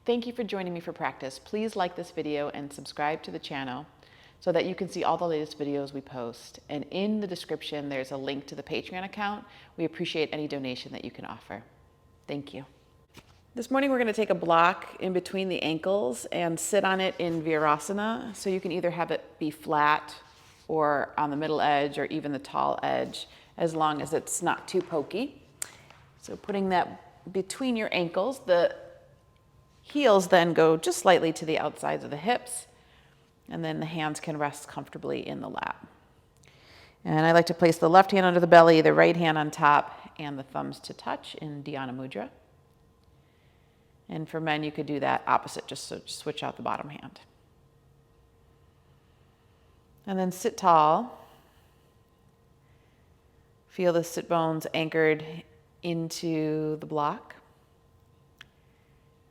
Thank you for joining me for practice. Please like this video and subscribe to the channel so that you can see all the latest videos we post. And in the description, there's a link to the Patreon account. We appreciate any donation that you can offer. Thank you. This morning, we're going to take a block in between the ankles and sit on it in Virasana. So you can either have it be flat or on the middle edge or even the tall edge, as long as it's not too pokey. So putting that between your ankles, the heels then go just slightly to the outsides of the hips, and then the hands can rest comfortably in the lap. And I like to place the left hand under the belly, the right hand on top, and the thumbs to touch in Dhyana Mudra. And for men, you could do that opposite, just so switch out the bottom hand. And then sit tall. Feel the sit bones anchored into the block.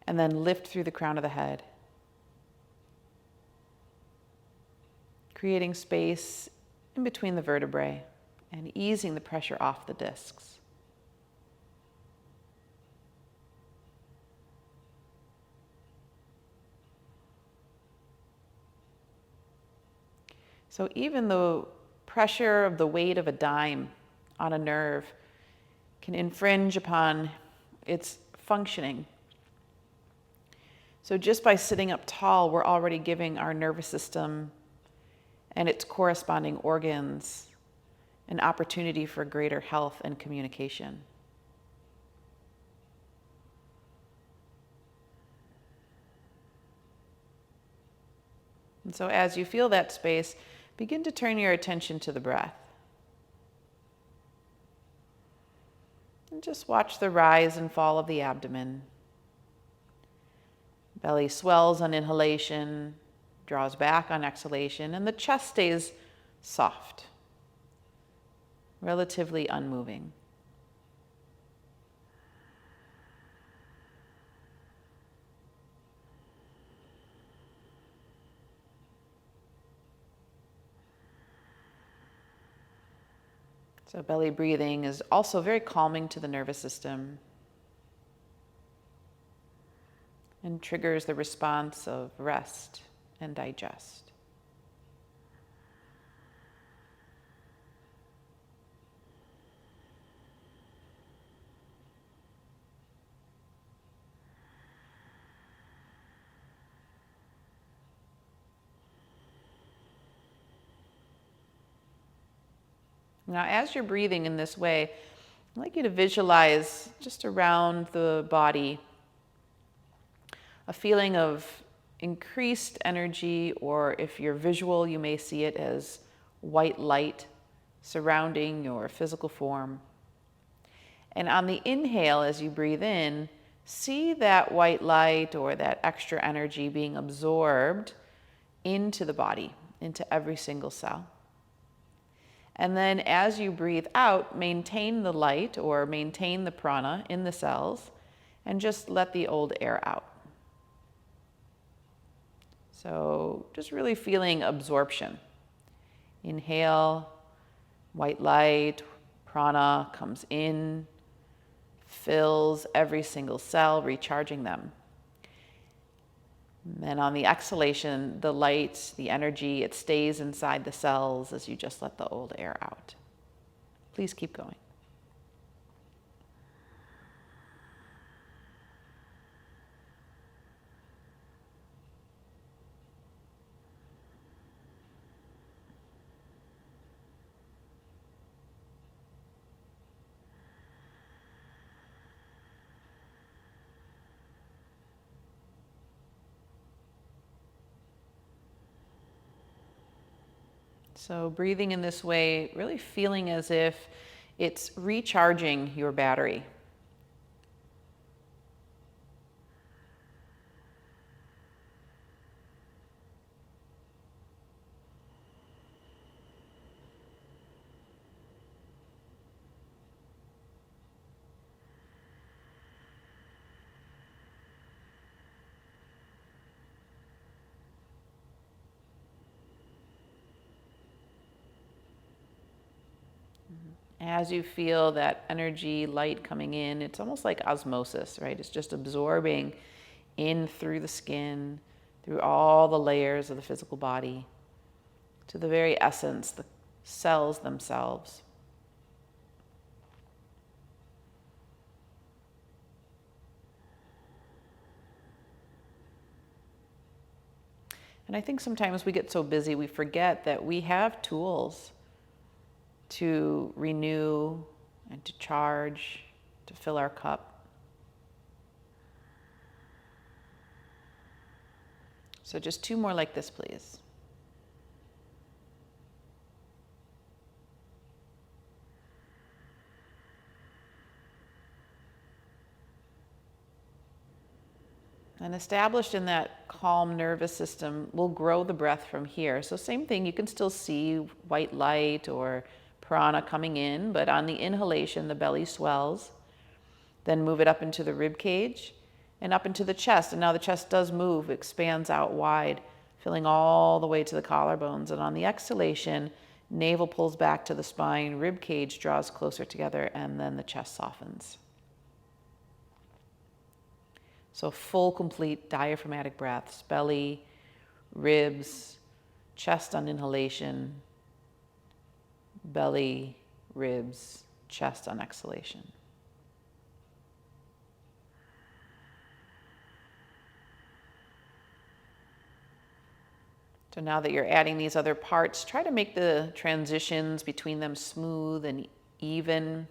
And then lift through the crown of the head, creating space in between the vertebrae and easing the pressure off the discs. So even the pressure of the weight of a dime on a nerve can infringe upon its functioning. So just by sitting up tall, we're already giving our nervous system and its corresponding organs an opportunity for greater health and communication. And so as you feel that space, begin to turn your attention to the breath. And just watch the rise and fall of the abdomen. Belly swells on inhalation, draws back on exhalation, and the chest stays soft, relatively unmoving. So belly breathing is also very calming to the nervous system and triggers the response of rest and digest. Now, as you're breathing in this way, I'd like you to visualize just around the body a feeling of increased energy, or if you're visual, you may see it as white light surrounding your physical form. And on the inhale, as you breathe in, see that white light or that extra energy being absorbed into the body, into every single cell. And then as you breathe out, maintain the light or maintain the prana in the cells and just let the old air out. So just really feeling absorption. Inhale, white light, prana comes in, fills every single cell, recharging them. And then on the exhalation, the light, the energy, it stays inside the cells as you just let the old air out. Please keep going. So breathing in this way, really feeling as if it's recharging your battery. As you feel that energy, light coming in, it's almost like osmosis, right? It's just absorbing in through the skin, through all the layers of the physical body, to the very essence, the cells themselves. And I think sometimes we get so busy we forget that we have tools to renew and to charge, to fill our cup. So just 2 more like this, please. And established in that calm nervous system, we'll grow the breath from here. So same thing, you can still see white light or prana coming in, but on the inhalation, the belly swells. Then move it up into the rib cage and up into the chest. And now the chest does move, expands out wide, filling all the way to the collarbones. And on the exhalation, navel pulls back to the spine, rib cage draws closer together, and then the chest softens. So full, complete diaphragmatic breaths, belly, ribs, chest on inhalation, belly, ribs, chest on exhalation. So now that you're adding these other parts, try to make the transitions between them smooth and even.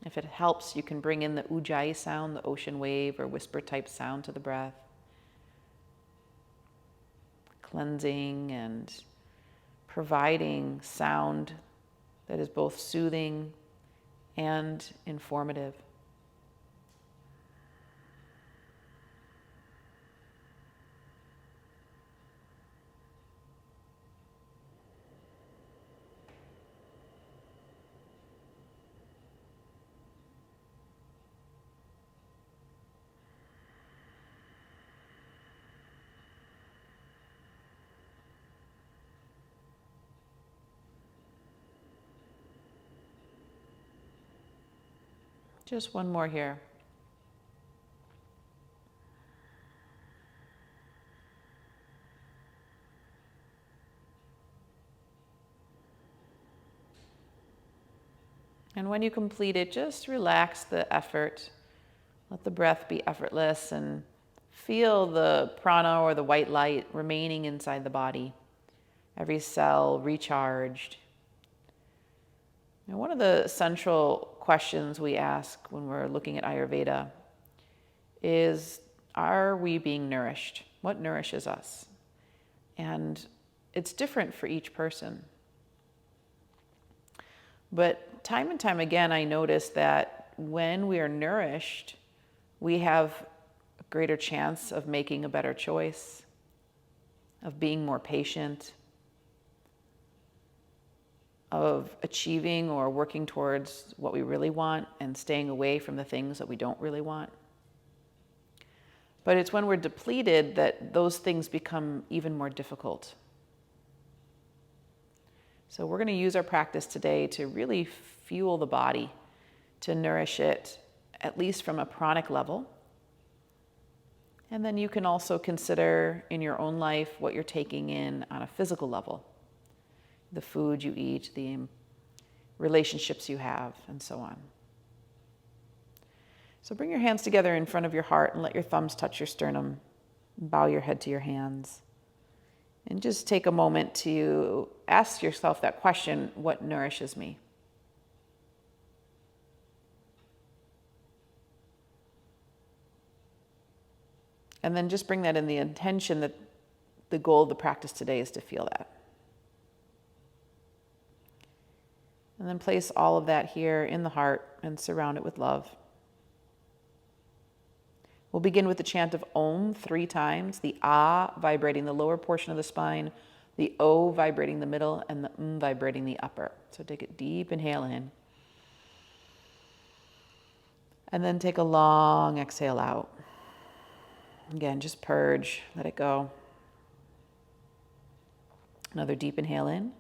If it helps, you can bring in the ujjayi sound, the ocean wave or whisper type sound to the breath. Cleansing and providing sound that is both soothing and informative. Just 1 more here. And when you complete it, just relax the effort. Let the breath be effortless and feel the prana or the white light remaining inside the body. Every cell recharged. Now, one of the central questions we ask when we're looking at Ayurveda is, are we being nourished? What nourishes us? And it's different for each person. But time and time again, I notice that when we are nourished, we have a greater chance of making a better choice, of being more patient, of achieving or working towards what we really want and staying away from the things that we don't really want. But it's when we're depleted that those things become even more difficult. So we're going to use our practice today to really fuel the body, to nourish it, at least from a pranic level. And then you can also consider in your own life what you're taking in on a physical level. The food you eat, the relationships you have, and so on. So bring your hands together in front of your heart and let your thumbs touch your sternum. Bow your head to your hands. And just take a moment to ask yourself that question, what nourishes me? And then just bring that in the intention that the goal of the practice today is to feel that. And then place all of that here in the heart and surround it with love. We'll begin with the chant of Om 3 times, the Ah vibrating the lower portion of the spine, the O vibrating the middle, and the vibrating the upper. So take a deep inhale in. And then take a long exhale out. Again, just purge, let it go. Another deep inhale in.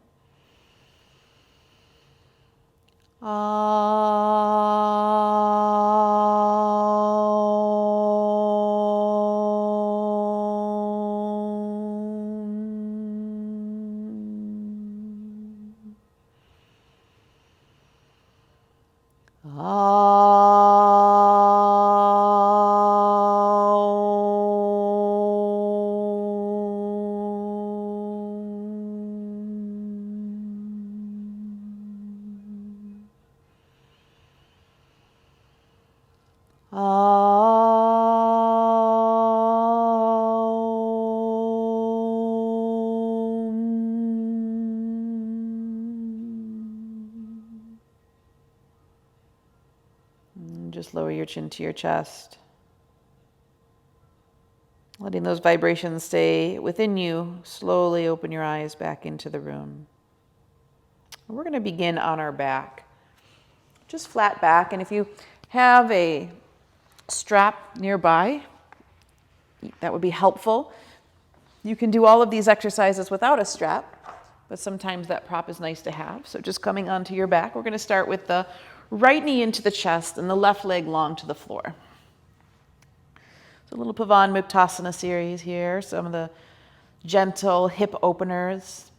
Just lower your chin to your chest. Letting those vibrations stay within you, slowly open your eyes back into the room. We're going to begin on our back. Just flat back, and if you have a strap nearby, that would be helpful. You can do all of these exercises without a strap, but sometimes that prop is nice to have. So just coming onto your back, we're going to start with the right knee into the chest and the left leg long to the floor. So a little Pigeon Muktasana series here, some of the gentle hip openers.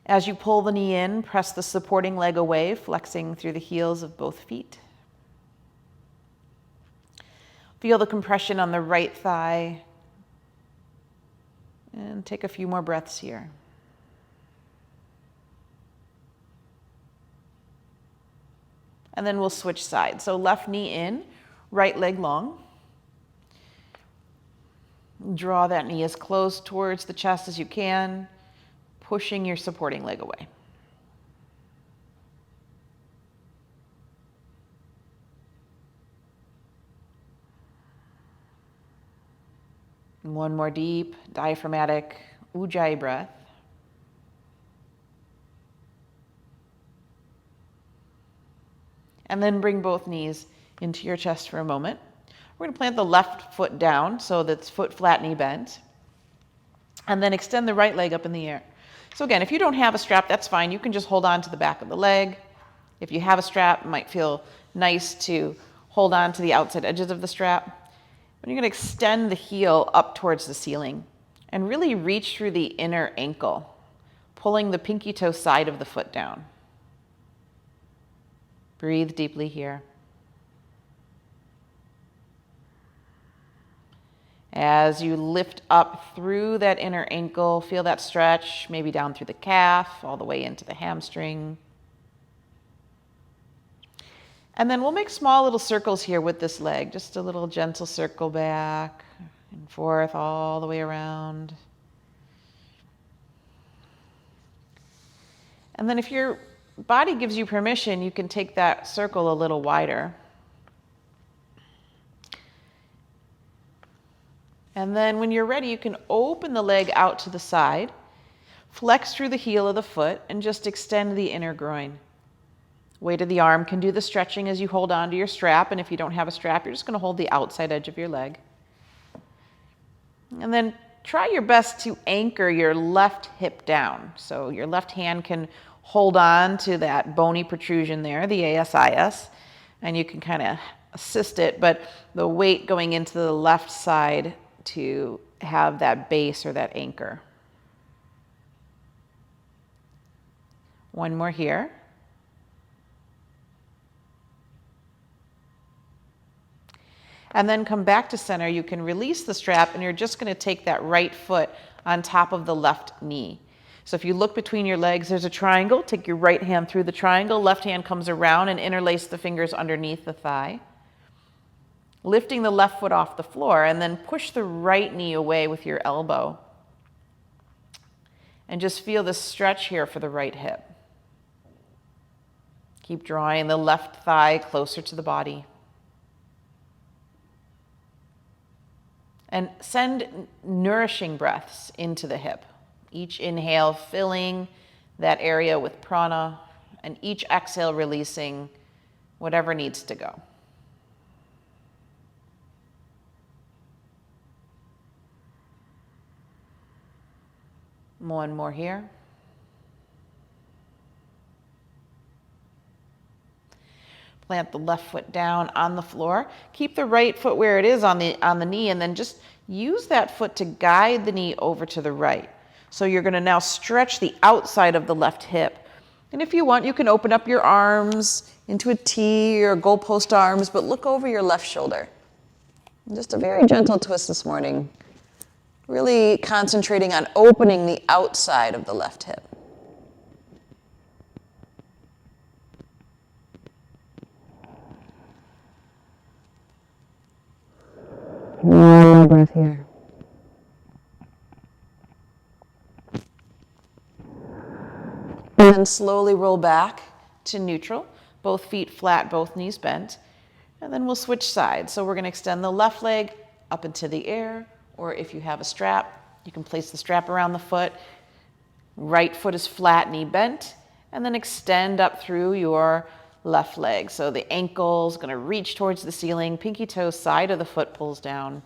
As you pull the knee in, press the supporting leg away, flexing through the heels of both feet. Feel the compression on the right thigh. And take a few more breaths here. And then we'll switch sides. So left knee in, right leg long. Draw that knee as close towards the chest as you can, pushing your supporting leg away. And one more deep, diaphragmatic Ujjayi breath. And then bring both knees into your chest for a moment. We're going to plant the left foot down so that's foot flat, knee bent. And then extend the right leg up in the air. So again, if you don't have a strap, that's fine. You can just hold on to the back of the leg. If you have a strap, it might feel nice to hold on to the outside edges of the strap. But you're going to extend the heel up towards the ceiling and really reach through the inner ankle, pulling the pinky toe side of the foot down. Breathe deeply here. As you lift up through that inner ankle, feel that stretch, maybe down through the calf, all the way into the hamstring. And then we'll make small little circles here with this leg, just a little gentle circle back and forth all the way around. And then if your body gives you permission, you can take that circle a little wider. And then when you're ready, you can open the leg out to the side, flex through the heel of the foot, and just extend the inner groin. Weight of the arm can do the stretching as you hold on to your strap, and if you don't have a strap, you're just going to hold the outside edge of your leg. And then try your best to anchor your left hip down. So your left hand can hold on to that bony protrusion there, the ASIS, and you can kind of assist it, but the weight going into the left side to have that base or that anchor. One more here. And then come back to center. You can release the strap and you're just going to take that right foot on top of the left knee. So if you look between your legs, there's a triangle. Take your right hand through the triangle. Left hand comes around and interlace the fingers underneath the thigh. Lifting the left foot off the floor, and then push the right knee away with your elbow. And just feel the stretch here for the right hip. Keep drawing the left thigh closer to the body. And send nourishing breaths into the hip. Each inhale filling that area with prana, and each exhale releasing whatever needs to go. One more here. Plant the left foot down on the floor. Keep the right foot where it is on the knee, and then just use that foot to guide the knee over to the right. So you're going to now stretch the outside of the left hip. And if you want, you can open up your arms into a T or goalpost arms, but look over your left shoulder. Just a very gentle twist this morning. Really concentrating on opening the outside of the left hip. One more breath here. And then slowly roll back to neutral. Both feet flat, both knees bent. And then we'll switch sides. So we're going to extend the left leg up into the air, or if you have a strap, you can place the strap around the foot. Right foot is flat, knee bent, and then extend up through your left leg. So the ankle's going to reach towards the ceiling, pinky toe side of the foot pulls down.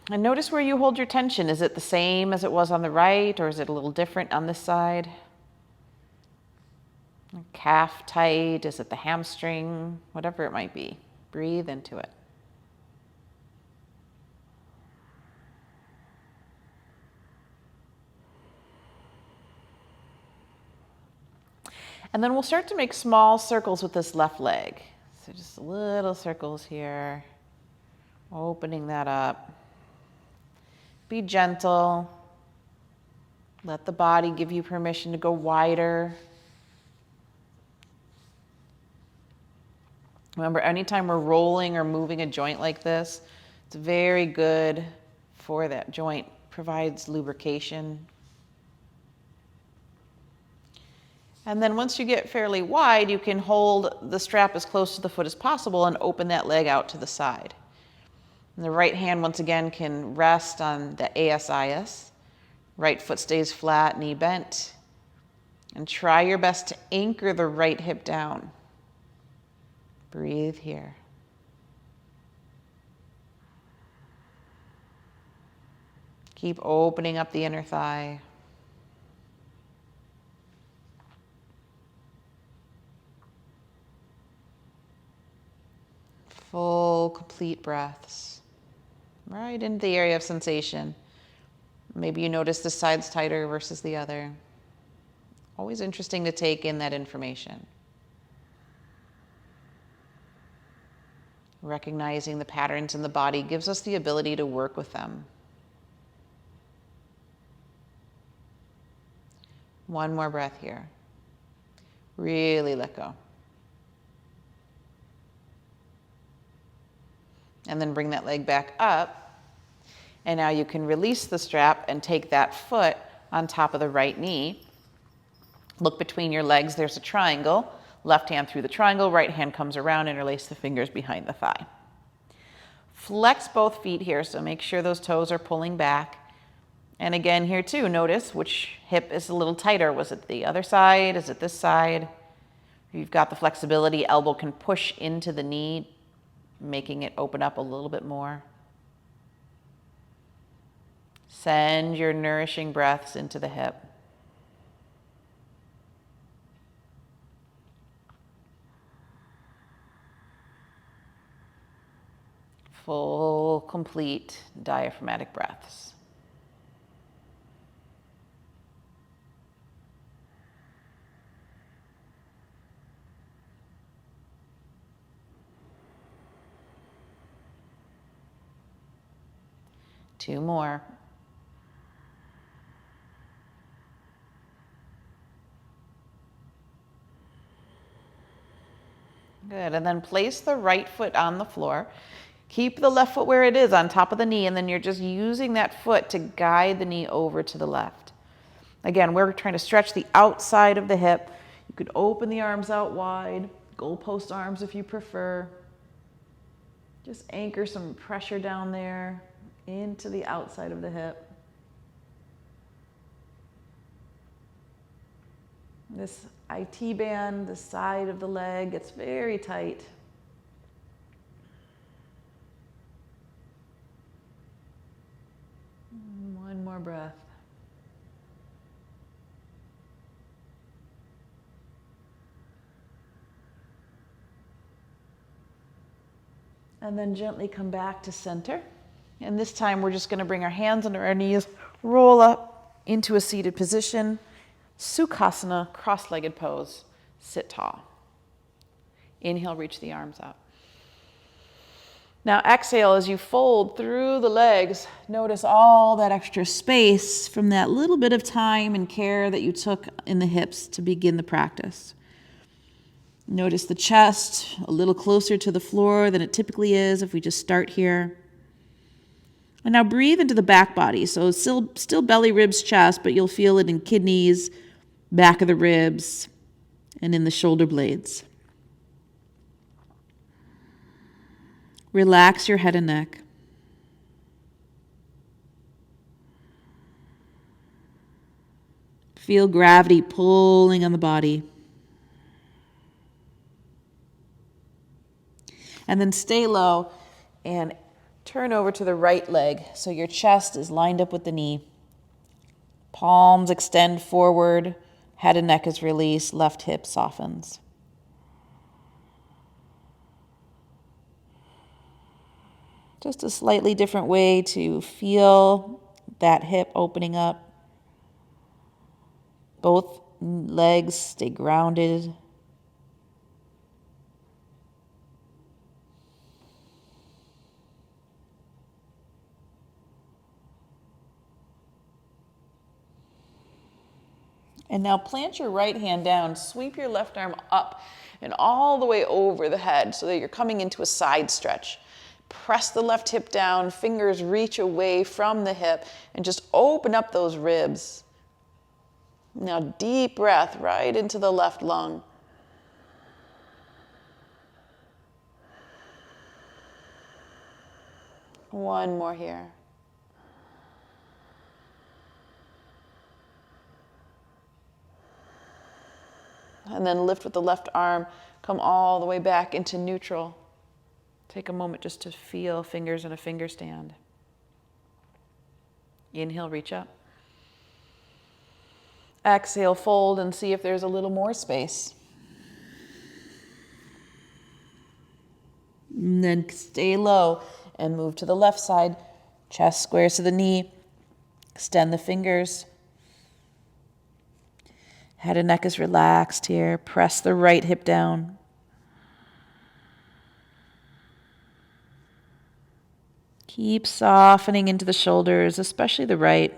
And notice where you hold your tension. Is it the same as it was on the right, or is it a little different on this side? Calf tight, is it the hamstring? Whatever it might be. Breathe into it. And then we'll start to make small circles with this left leg. So just little circles here, opening that up. Be gentle. Let the body give you permission to go wider. Remember, anytime we're rolling or moving a joint like this, it's very good for that joint. Provides lubrication. And then once you get fairly wide, you can hold the strap as close to the foot as possible and open that leg out to the side. And the right hand, once again, can rest on the ASIS. Right foot stays flat, knee bent. And try your best to anchor the right hip down. Breathe here. Keep opening up the inner thigh. Full, complete breaths. Right into the area of sensation. Maybe you notice this side's tighter versus the other. Always interesting to take in that information. Recognizing the patterns in the body gives us the ability to work with them. One more breath here. Really let go. And then bring that leg back up. And now you can release the strap and take that foot on top of the right knee. Look between your legs, there's a triangle. Left hand through the triangle, right hand comes around, interlace the fingers behind the thigh. Flex both feet here, so make sure those toes are pulling back. And again here too, notice which hip is a little tighter. Was it the other side? Is it this side? You've got the flexibility, elbow can push into the knee, making it open up a little bit more. Send your nourishing breaths into the hip. Full, complete diaphragmatic breaths. Two more. Good, and then place the right foot on the floor. Keep the left foot where it is, on top of the knee, and then you're just using that foot to guide the knee over to the left. Again, we're trying to stretch the outside of the hip. You could open the arms out wide, goalpost arms if you prefer. Just anchor some pressure down there into the outside of the hip. This IT band, the side of the leg, gets very tight. One more breath. And then gently come back to center. And this time we're just going to bring our hands under our knees, roll up into a seated position. Sukhasana, cross-legged pose, sit tall. Inhale, reach the arms up. Now exhale as you fold through the legs. Notice all that extra space from that little bit of time and care that you took in the hips to begin the practice. Notice the chest a little closer to the floor than it typically is if we just start here. And now breathe into the back body. So still belly, ribs, chest, but you'll feel it in kidneys, back of the ribs, and in the shoulder blades. Relax your head and neck. Feel gravity pulling on the body. And then stay low and turn over to the right leg so your chest is lined up with the knee. Palms extend forward, head and neck is released, left hip softens. Just a slightly different way to feel that hip opening up. Both legs stay grounded. And now plant your right hand down, sweep your left arm up and all the way over the head so that you're coming into a side stretch. Press the left hip down, fingers reach away from the hip, and just open up those ribs. Now deep breath right into the left lung. One more here. And then lift with the left arm, come all the way back into neutral. Take a moment just to feel fingers in a finger stand. Inhale, reach up. Exhale, fold and see if there's a little more space. And then stay low and move to the left side. Chest squares to the knee. Extend the fingers. Head and neck is relaxed here. Press the right hip down. Keep softening into the shoulders, especially the right.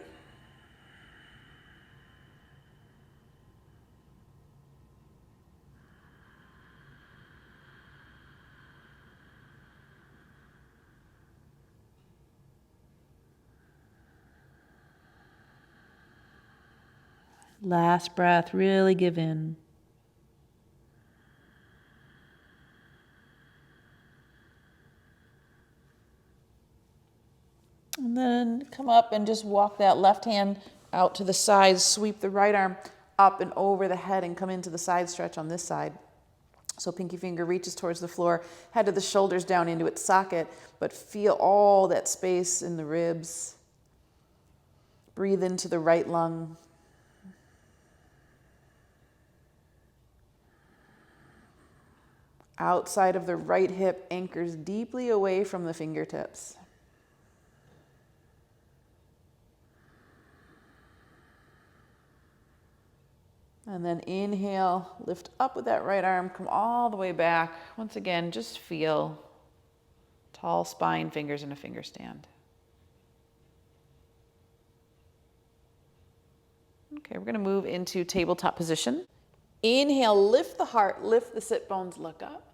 Last breath, really give in. And then come up and just walk that left hand out to the sides, sweep the right arm up and over the head and come into the side stretch on this side. So pinky finger reaches towards the floor, head to the shoulders down into its socket, but feel all that space in the ribs. Breathe into the right lung. Outside of the right hip anchors deeply away from the fingertips. And then inhale, lift up with that right arm, come all the way back. Once again, just feel tall spine, fingers in a finger stand. Okay, we're going to move into tabletop position. Inhale, lift the heart, lift the sit bones, look up.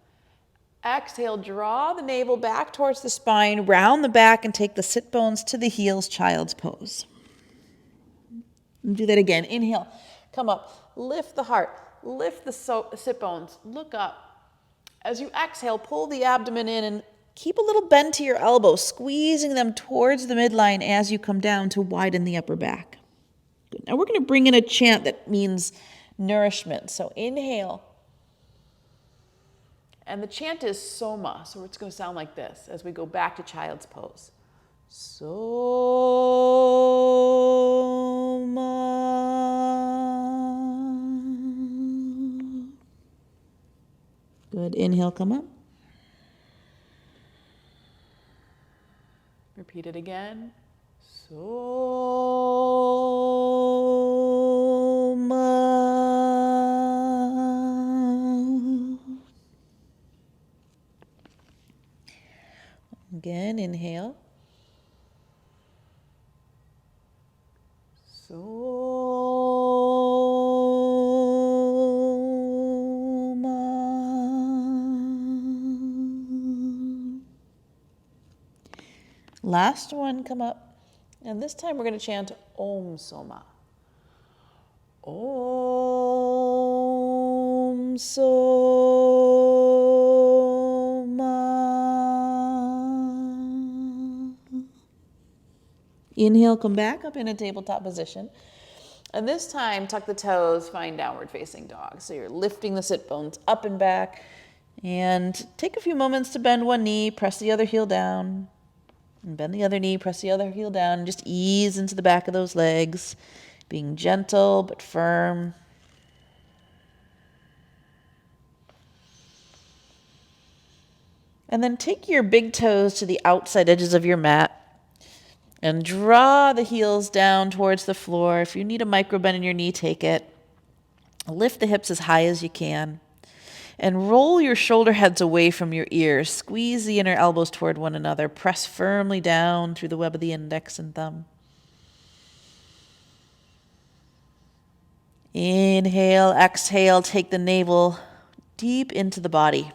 Exhale, draw the navel back towards the spine, round the back, and take the sit bones to the heels, child's pose. And do that again. Inhale, come up, lift the heart, lift the sit bones, look up. As you exhale, pull the abdomen in and keep a little bend to your elbows, squeezing them towards the midline as you come down to widen the upper back. Good. Now we're going to bring in a chant that means nourishment. So inhale. And the chant is Soma, so it's going to sound like this as we go back to child's pose. Soma. Good. Inhale, come up. Repeat it again. Soma. Again, inhale. Soma. Last one, come up. And this time we're going to chant Om Soma. Om Soma. Inhale, come back up in a tabletop position. And this time, tuck the toes, find downward facing dog. So you're lifting the sit bones up and back. And take a few moments to bend one knee, press the other heel down. And bend the other knee, press the other heel down, and just ease into the back of those legs, being gentle but firm. And then take your big toes to the outside edges of your mat and draw the heels down towards the floor. If you need a micro bend in your knee, take it. Lift the hips as high as you can. And roll your shoulder heads away from your ears. Squeeze the inner elbows toward one another. Press firmly down through the web of the index and thumb. Inhale, exhale, take the navel deep into the body.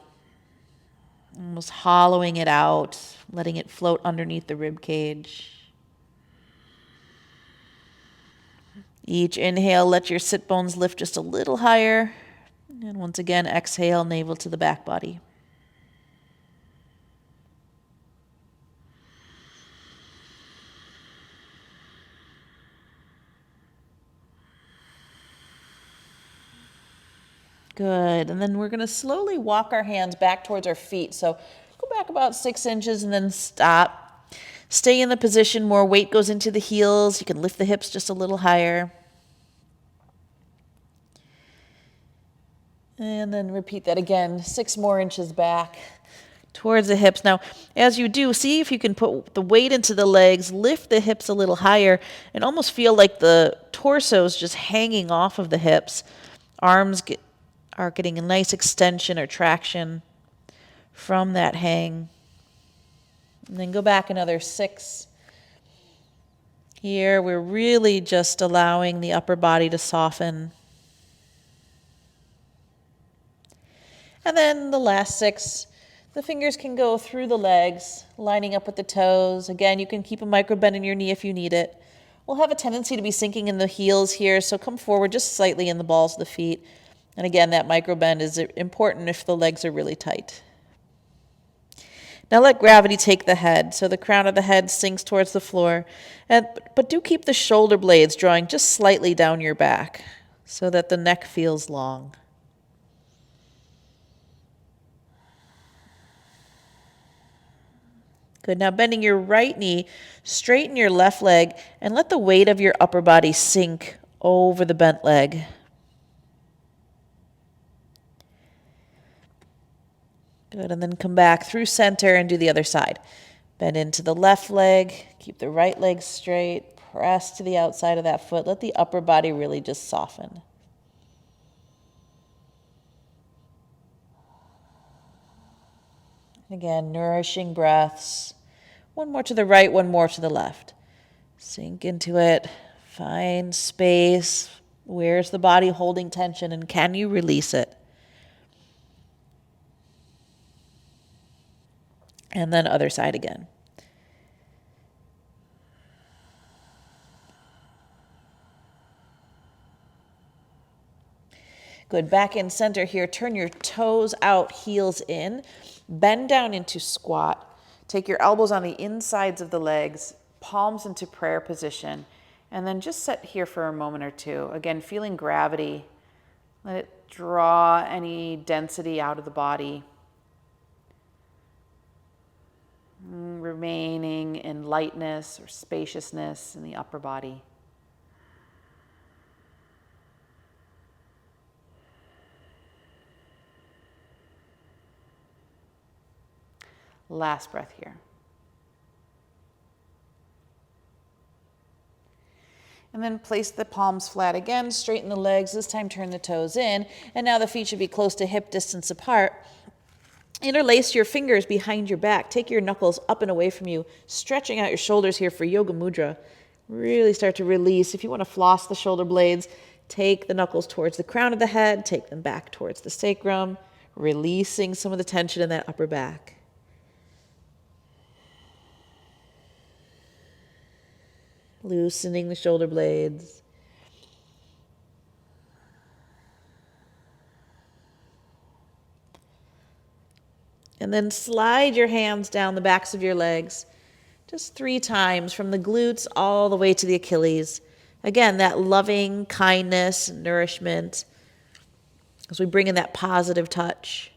Almost hollowing it out, letting it float underneath the rib cage. Each inhale, let your sit bones lift just a little higher. And once again, exhale, navel to the back body. Good. And then we're going to slowly walk our hands back towards our feet. So go back about 6 inches and then stop. Stay in the position. More weight goes into the heels. You can lift the hips just a little higher. And then repeat that again, 6 more inches back towards the hips. Now, as you do, see if you can put the weight into the legs, lift the hips a little higher, and almost feel like the torso is just hanging off of the hips. Arms are getting a nice extension or traction from that hang. And then go back another 6. Here, we're really just allowing the upper body to soften. And then the last 6, the fingers can go through the legs, lining up with the toes. Again, you can keep a micro bend in your knee if you need it. We'll have a tendency to be sinking in the heels here, so come forward just slightly in the balls of the feet. And again, that micro bend is important if the legs are really tight. Now let gravity take the head, so the crown of the head sinks towards the floor. But do keep the shoulder blades drawing just slightly down your back so that the neck feels long. Good. Now bending your right knee, straighten your left leg, and let the weight of your upper body sink over the bent leg. Good. And then come back through center and do the other side. Bend into the left leg, keep the right leg straight, press to the outside of that foot. Let the upper body really just soften. Again, nourishing breaths. One more to the right, one more to the left. Sink into it. Find space. Where's the body holding tension, and can you release it? And then other side again. Good. Back in center here. Turn your toes out, heels in. Bend down into squat. Take your elbows on the insides of the legs, palms into prayer position, and then just sit here for a moment or two. Again, feeling gravity. Let it draw any density out of the body. Remaining in lightness or spaciousness in the upper body. Last breath here. And then place the palms flat again, straighten the legs, this time turn the toes in, and now the feet should be close to hip distance apart. Interlace your fingers behind your back. Take your knuckles up and away from you, stretching out your shoulders here for yoga mudra. Really start to release. If you want to floss the shoulder blades, take the knuckles towards the crown of the head, take them back towards the sacrum, releasing some of the tension in that upper back. loosening the shoulder blades. And then slide your hands down the backs of your legs just 3 times from the glutes all the way to the Achilles. Again, that loving kindness, nourishment, as we bring in that positive touch.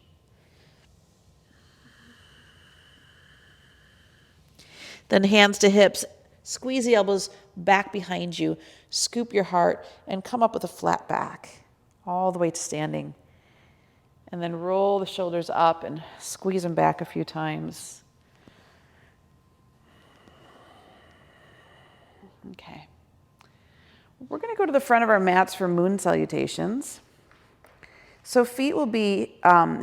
Then hands to hips, squeeze the elbows back behind you, scoop your heart, and come up with a flat back, all the way to standing. And then roll the shoulders up and squeeze them back a few times. Okay. We're going to go to the front of our mats for moon salutations. So feet will be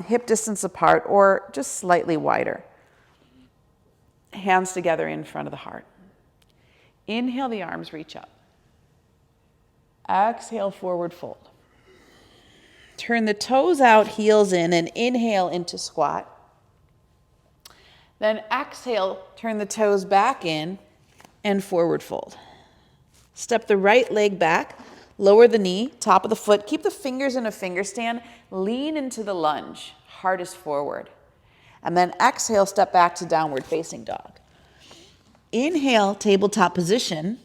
hip distance apart or just slightly wider. Hands together in front of the heart. Inhale, the arms reach up. Exhale, forward fold. Turn the toes out, heels in, and inhale into squat. Then exhale, turn the toes back in and forward fold. Step the right leg back, lower the knee, top of the foot. Keep the fingers in a finger stand. Lean into the lunge, heart is forward. And then exhale, step back to downward facing dog. Inhale, tabletop position.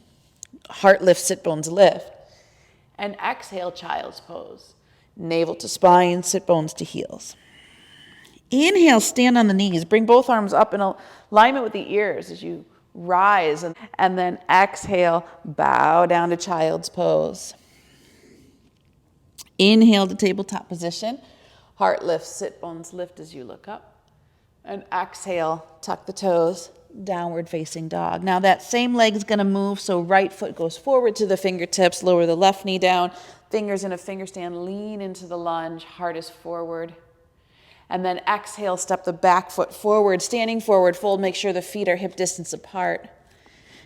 Heart lift, sit bones lift. And exhale, child's pose. Navel to spine, sit bones to heels. Inhale, stand on the knees. Bring both arms up in alignment with the ears as you rise. And then exhale, bow down to child's pose. Inhale to tabletop position. Heart lift, sit bones lift as you look up. And exhale, tuck the toes, downward facing dog. Now that same leg is going to move, so right foot goes forward to the fingertips, lower the left knee down, fingers in a finger stand, lean into the lunge, heart is forward. And then exhale, step the back foot forward, standing forward, fold, make sure the feet are hip distance apart.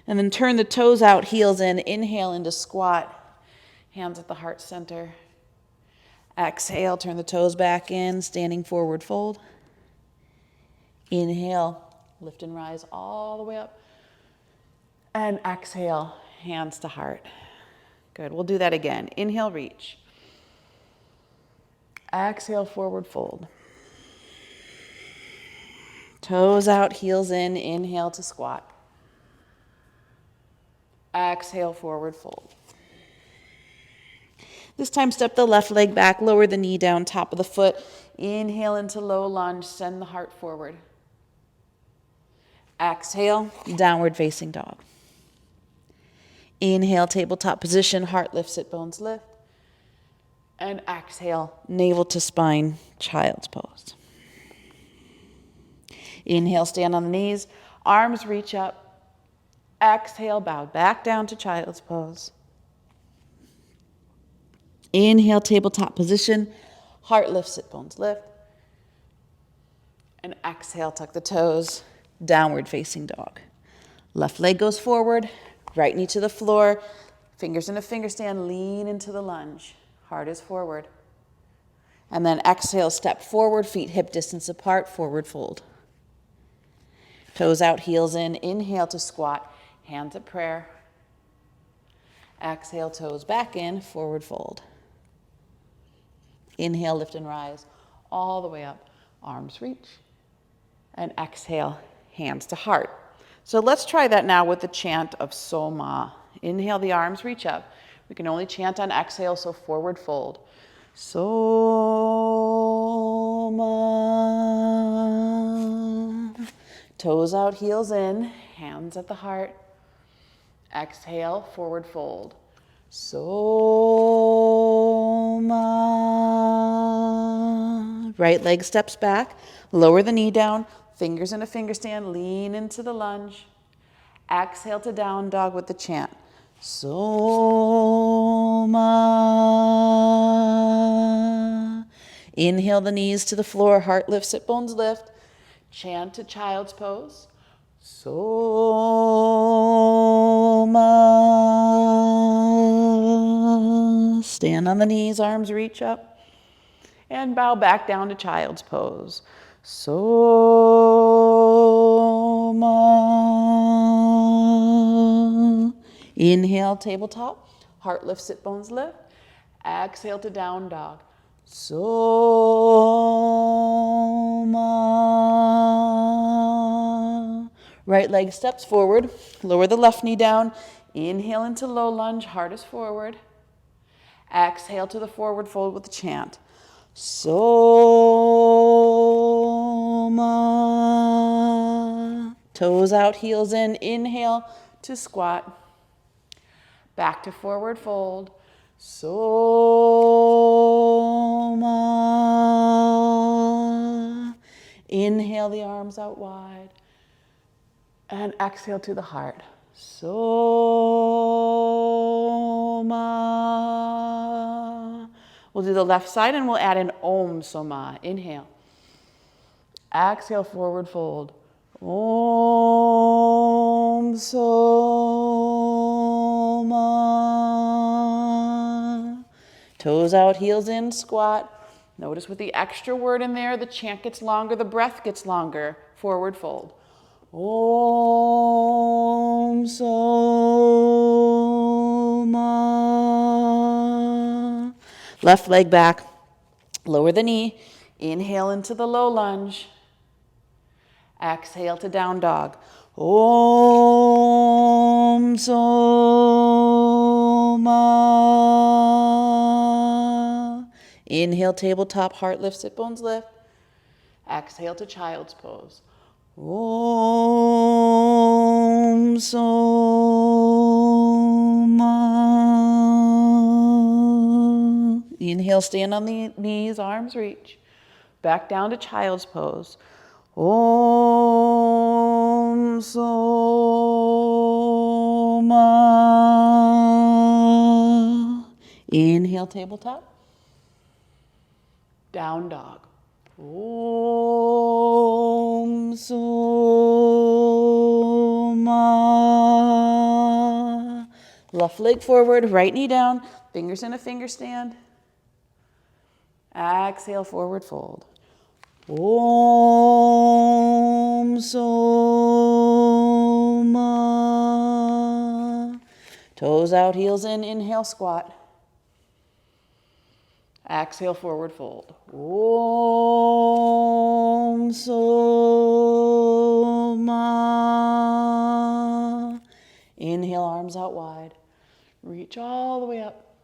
And then turn the toes out, heels in, inhale into squat, hands at the heart center. Exhale, turn the toes back in, standing forward, fold. Inhale, lift and rise all the way up. And exhale, hands to heart. Good, we'll do that again. Inhale, reach. Exhale, forward fold. Toes out, heels in, inhale to squat. Exhale, forward fold. This time, step the left leg back, lower the knee down, top of the foot. Inhale into low lunge, send the heart forward. Exhale, downward facing dog. Inhale, tabletop position, heart lift, sit bones lift. And exhale, navel to spine, child's pose. Inhale, stand on the knees, arms reach up. Exhale, bow back down to child's pose. Inhale, tabletop position, heart lift, sit bones lift. And exhale, tuck the toes, downward facing dog. Left leg goes forward, right knee to the floor, fingers in a finger stand, lean into the lunge. Heart is forward. And then exhale, step forward, feet hip distance apart, forward fold. Toes out, heels in, inhale to squat, hands at prayer. Exhale, toes back in, forward fold. Inhale, lift and rise, all the way up, arms reach. And exhale, hands to heart. So let's try that now with the chant of Soma. Inhale, the arms reach up. We can only chant on exhale, so forward fold. Soma. Toes out, heels in, hands at the heart. Exhale, forward fold. Soma. Right leg steps back, lower the knee down, fingers in a finger stand, lean into the lunge. Exhale to down dog with the chant. Soma. Inhale the knees to the floor, heart lift, sit bones lift. Chant to child's pose. Soma. Stand on the knees, arms reach up. And bow back down to child's pose. Soma. Inhale, tabletop. Heart lift, sit bones lift. Exhale to down dog. Soma. Right leg steps forward. Lower the left knee down. Inhale into low lunge. Heart is forward. Exhale to the forward fold with the chant. Soma. Toes out, heels in. Inhale to squat. Back to forward fold. Soma. Inhale the arms out wide. And exhale to the heart. Soma. We'll do the left side and we'll add an Om Soma. Inhale. Exhale, forward fold. Om Soma. Toes out, heels in, squat. Notice with the extra word in there, the chant gets longer, the breath gets longer. Forward fold. Om Soma. Left leg back. Lower the knee. Inhale into the low lunge. Exhale to down dog. Om Soma. Inhale, tabletop, heart lift, sit bones lift. Exhale to child's pose. Om Soma. Inhale, stand on the knees, arms reach. Back down to child's pose. Om Soma. Inhale, tabletop. Down dog. Om Soma. Left leg forward, right knee down, fingers in a finger stand. Exhale, forward fold. Om Soma. Toes out, heels in, inhale, squat. Exhale, forward fold. Om Soma. Inhale, arms out wide. Reach all the way up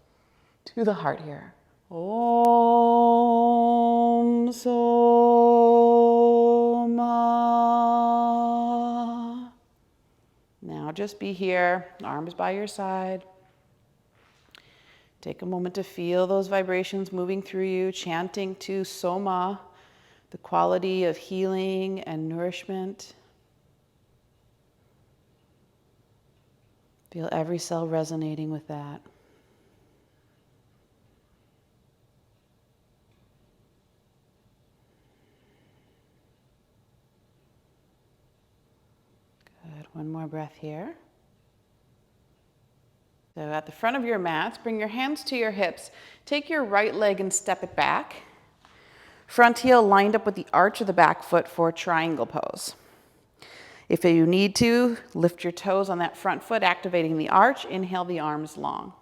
to the heart here. Om Soma. Now just be here, arms by your side. Take a moment to feel those vibrations moving through you, chanting to Soma, the quality of healing and nourishment. Feel every cell resonating with that. Good. One more breath here. So at the front of your mats, bring your hands to your hips. Take your right leg and step it back. Front heel lined up with the arch of the back foot for triangle pose. If you need to, lift your toes on that front foot, activating the arch. Inhale the arms long.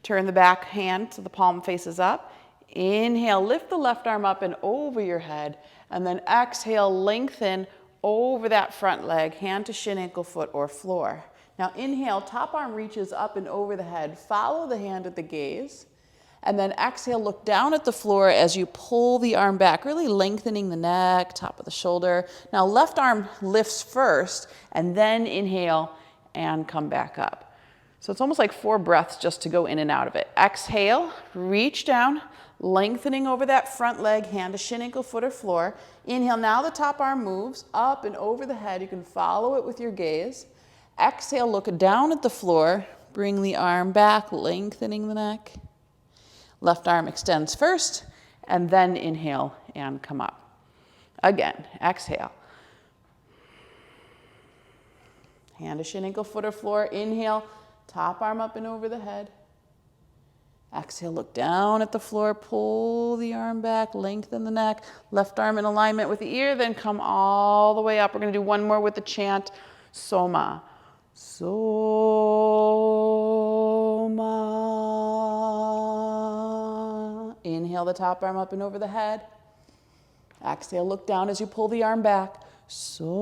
Turn the back hand so the palm faces up. Inhale, lift the left arm up and over your head. And then exhale, lengthen over that front leg, hand to shin, ankle, foot, or floor. Now inhale, top arm reaches up and over the head. Follow the hand at the gaze. And then exhale, look down at the floor as you pull the arm back, really lengthening the neck, top of the shoulder. Now left arm lifts first, and then inhale and come back up. So it's almost like 4 breaths just to go in and out of it. Exhale, reach down, lengthening over that front leg, hand to shin, ankle, foot, or floor. Inhale, now the top arm moves up and over the head. You can follow it with your gaze. Exhale, look down at the floor, bring the arm back, lengthening the neck. Left arm extends first, and then inhale and come up. Again, exhale. Hand to shin, ankle, foot, or floor. Inhale, top arm up and over the head. Exhale, look down at the floor, pull the arm back, lengthen the neck. Left arm in alignment with the ear, then come all the way up. We're going to do one more with the chant, Soma. Soma. Inhale the top arm up and over the head. Exhale, look down as you pull the arm back. Soma.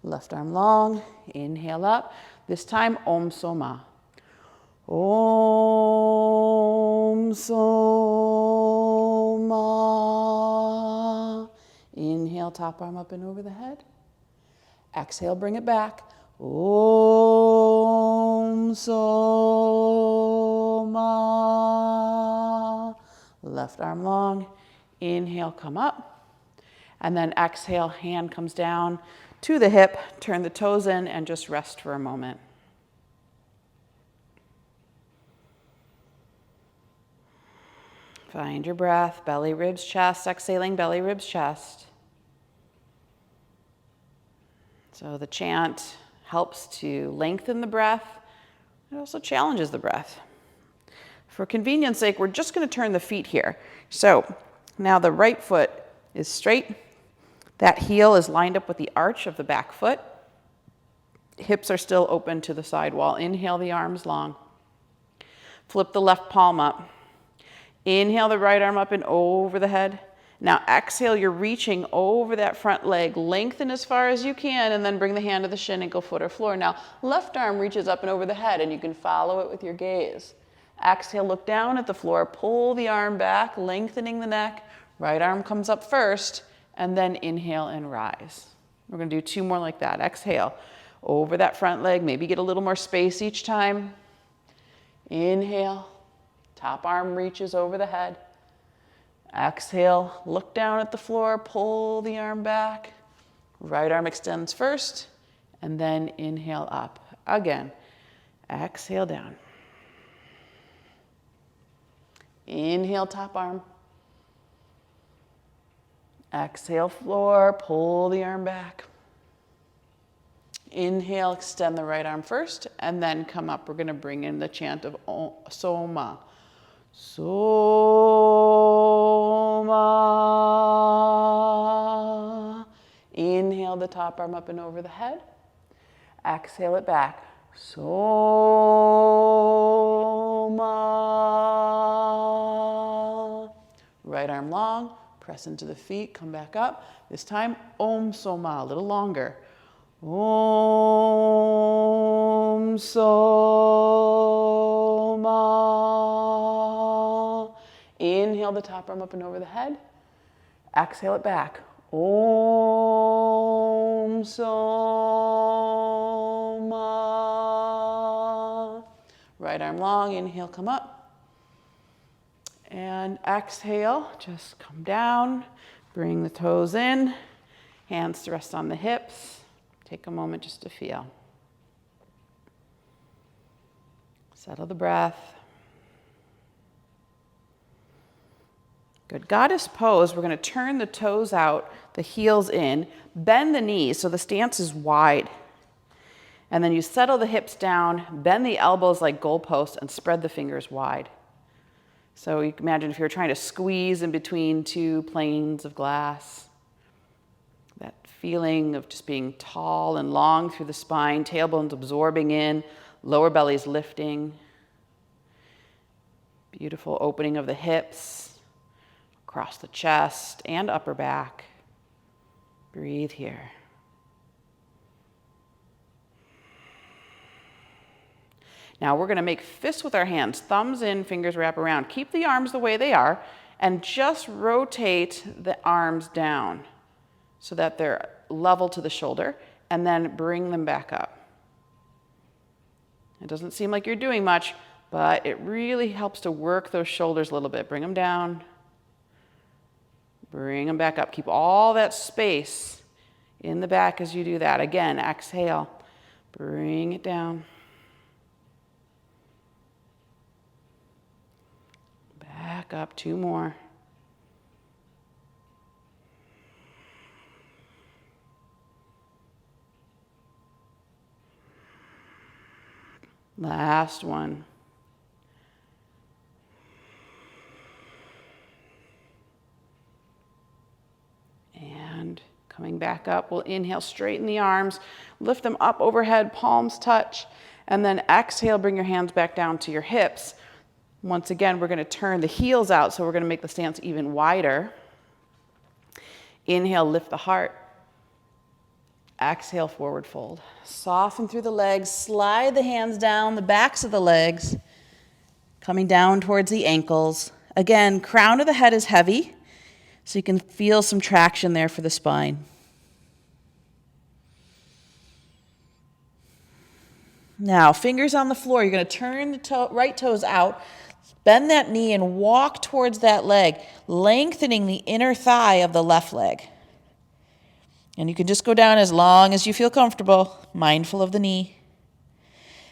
Left arm long. Inhale up. This time, Om Soma. Om Soma. Inhale, top arm up and over the head. Exhale, bring it back. Om Soma. Left arm long. Inhale, come up. And then exhale, hand comes down to the hip. Turn the toes in and just rest for a moment. Find your breath, belly, ribs, chest, exhaling, belly, ribs, chest. So the chant helps to lengthen the breath. It also challenges the breath. For convenience sake, we're just going to turn the feet here. So now the right foot is straight. That heel is lined up with the arch of the back foot. Hips are still open to the side wall. Inhale the arms long. Flip the left palm up. Inhale the right arm up and over the head. Now exhale, you're reaching over that front leg. Lengthen as far as you can and then bring the hand to the shin, ankle, foot, or floor. Now left arm reaches up and over the head and you can follow it with your gaze. Exhale, look down at the floor. Pull the arm back, lengthening the neck. Right arm comes up first and then inhale and rise. We're going to do 2 more like that. Exhale over that front leg. Maybe get a little more space each time. Inhale. Top arm reaches over the head. Exhale, look down at the floor, pull the arm back. Right arm extends first, and then inhale up. Again, exhale down. Inhale, top arm. Exhale, floor, pull the arm back. Inhale, extend the right arm first, and then come up. We're going to bring in the chant of Soma. Soma. Inhale the top arm up and over the head. Exhale it back. Soma. Right arm long. Press into the feet. Come back up. This time, Om Soma. A little longer. Om Soma. Inhale the top arm up and over the head. Exhale it back. Om Soma. Right arm long. Inhale, come up. And exhale, just come down. Bring the toes in. Hands to rest on the hips. Take a moment just to feel. Settle the breath. Good. Goddess pose, we're going to turn the toes out, the heels in, bend the knees so the stance is wide. And then you settle the hips down, bend the elbows like goalposts, and spread the fingers wide. So you can imagine if you're trying to squeeze in between 2 planes of glass. That feeling of just being tall and long through the spine, tailbones absorbing in, lower belly's lifting. Beautiful opening of the hips, across the chest and upper back. Breathe here. Now we're going to make fists with our hands, thumbs in, fingers wrap around. Keep the arms the way they are and just rotate the arms down so that they're level to the shoulder, and then bring them back up. It doesn't seem like you're doing much, but it really helps to work those shoulders a little bit. Bring them down, bring them back up. Keep all that space in the back as you do that. Again, exhale, bring it down. Back up, 2 more. Last one. And Coming back up, we'll inhale, straighten the arms, lift them up overhead, palms touch, and then exhale, bring your hands back down to your hips. Once again, we're going to turn the heels out, so we're going to make the stance even wider. Inhale, lift the heart. Exhale, forward fold. Soften through the legs, slide the hands down the backs of the legs, coming down towards the ankles. Again, crown of the head is heavy, so you can feel some traction there for the spine. Now, fingers on the floor. You're going to turn the right toes out, bend that knee and walk towards that leg, lengthening the inner thigh of the left leg. And you can just go down as long as you feel comfortable, mindful of the knee.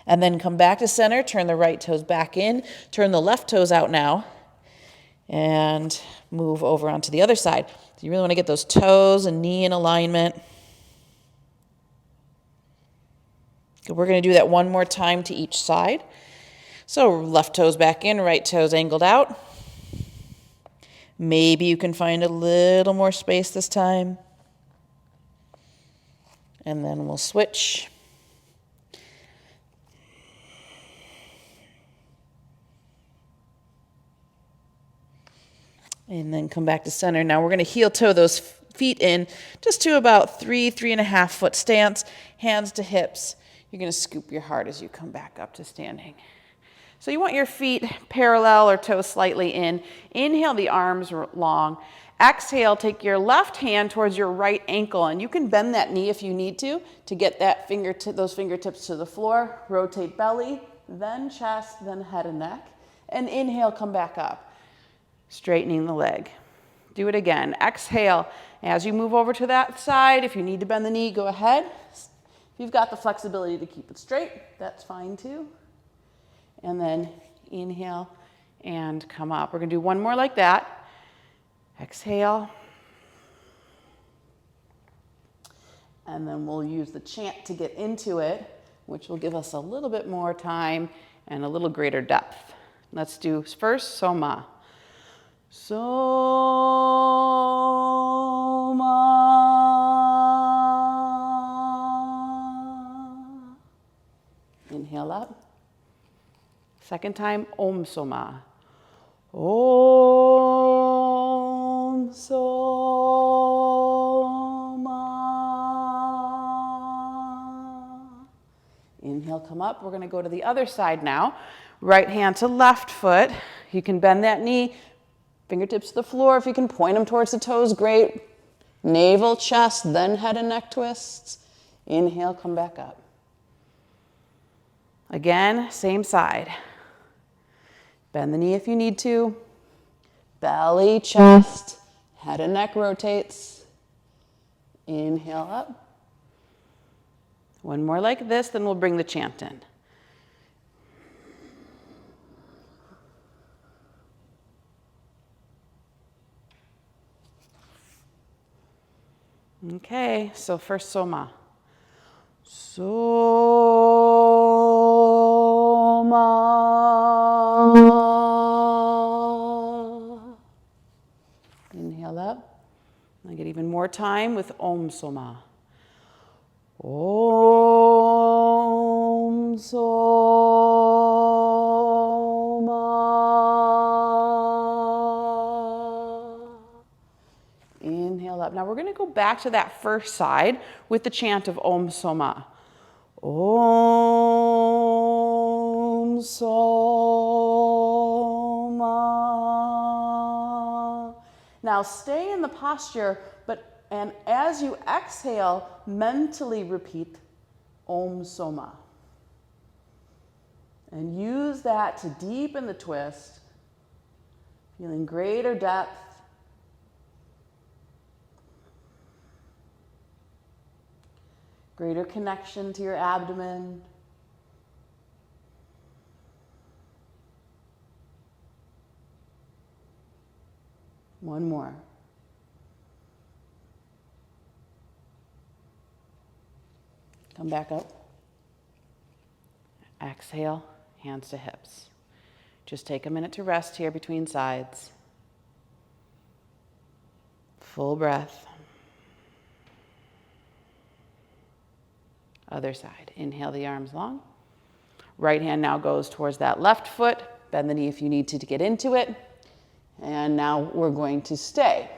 And then come back to center, turn the right toes back in, turn the left toes out now, and move over onto the other side. So you really want to get those toes and knee in alignment. We're going to do that one more time to each side. So left toes back in, right toes angled out. Maybe you can find a little more space this time. And then we'll switch. And then come back to center. Now we're going to heel toe those feet in just to about 3.5 foot stance, hands to hips. You're going to scoop your heart as you come back up to standing. So you want your feet parallel or toes slightly in. Inhale, the arms long. Exhale, take your left hand towards your right ankle, and you can bend that knee if you need to get that those fingertips to the floor. Rotate belly, then chest, then head and neck. And inhale, come back up, straightening the leg. Do it again. Exhale, as you move over to that side, if you need to bend the knee, go ahead. If you've got the flexibility to keep it straight, that's fine too. And then inhale and come up. We're going to do one more like that. Exhale. And then we'll use the chant to get into it, which will give us a little bit more time and a little greater depth. Let's do first Soma. Soma. Inhale up. Second time, Om Soma. Om Soma. Inhale, come up. We're going to go to the other side now. Right hand to left foot. You can bend that knee. Fingertips to the floor. If you can point them towards the toes, great. Navel, chest, then head and neck twists. Inhale, come back up. Again, same side. Bend the knee if you need to. Belly, chest, head and neck rotates. Inhale up. One more like this, then we'll bring the chant in. Okay, so first Soma. Soma. Inhale up. I get even more time with Om Soma. Om Soma. Inhale up. Now we're going to go back to that first side with the chant of Om Soma. Om Soma. Now stay in the posture, and as you exhale, mentally repeat Om Soma. And use that to deepen the twist, feeling greater depth. Greater connection to your abdomen. One more. Come back up. Exhale, hands to hips. Just take a minute to rest here between sides. Full breath. Other side. Inhale the arms long. Right hand now goes towards that left foot. Bend the knee if you need to get into it. And now we're going to stay.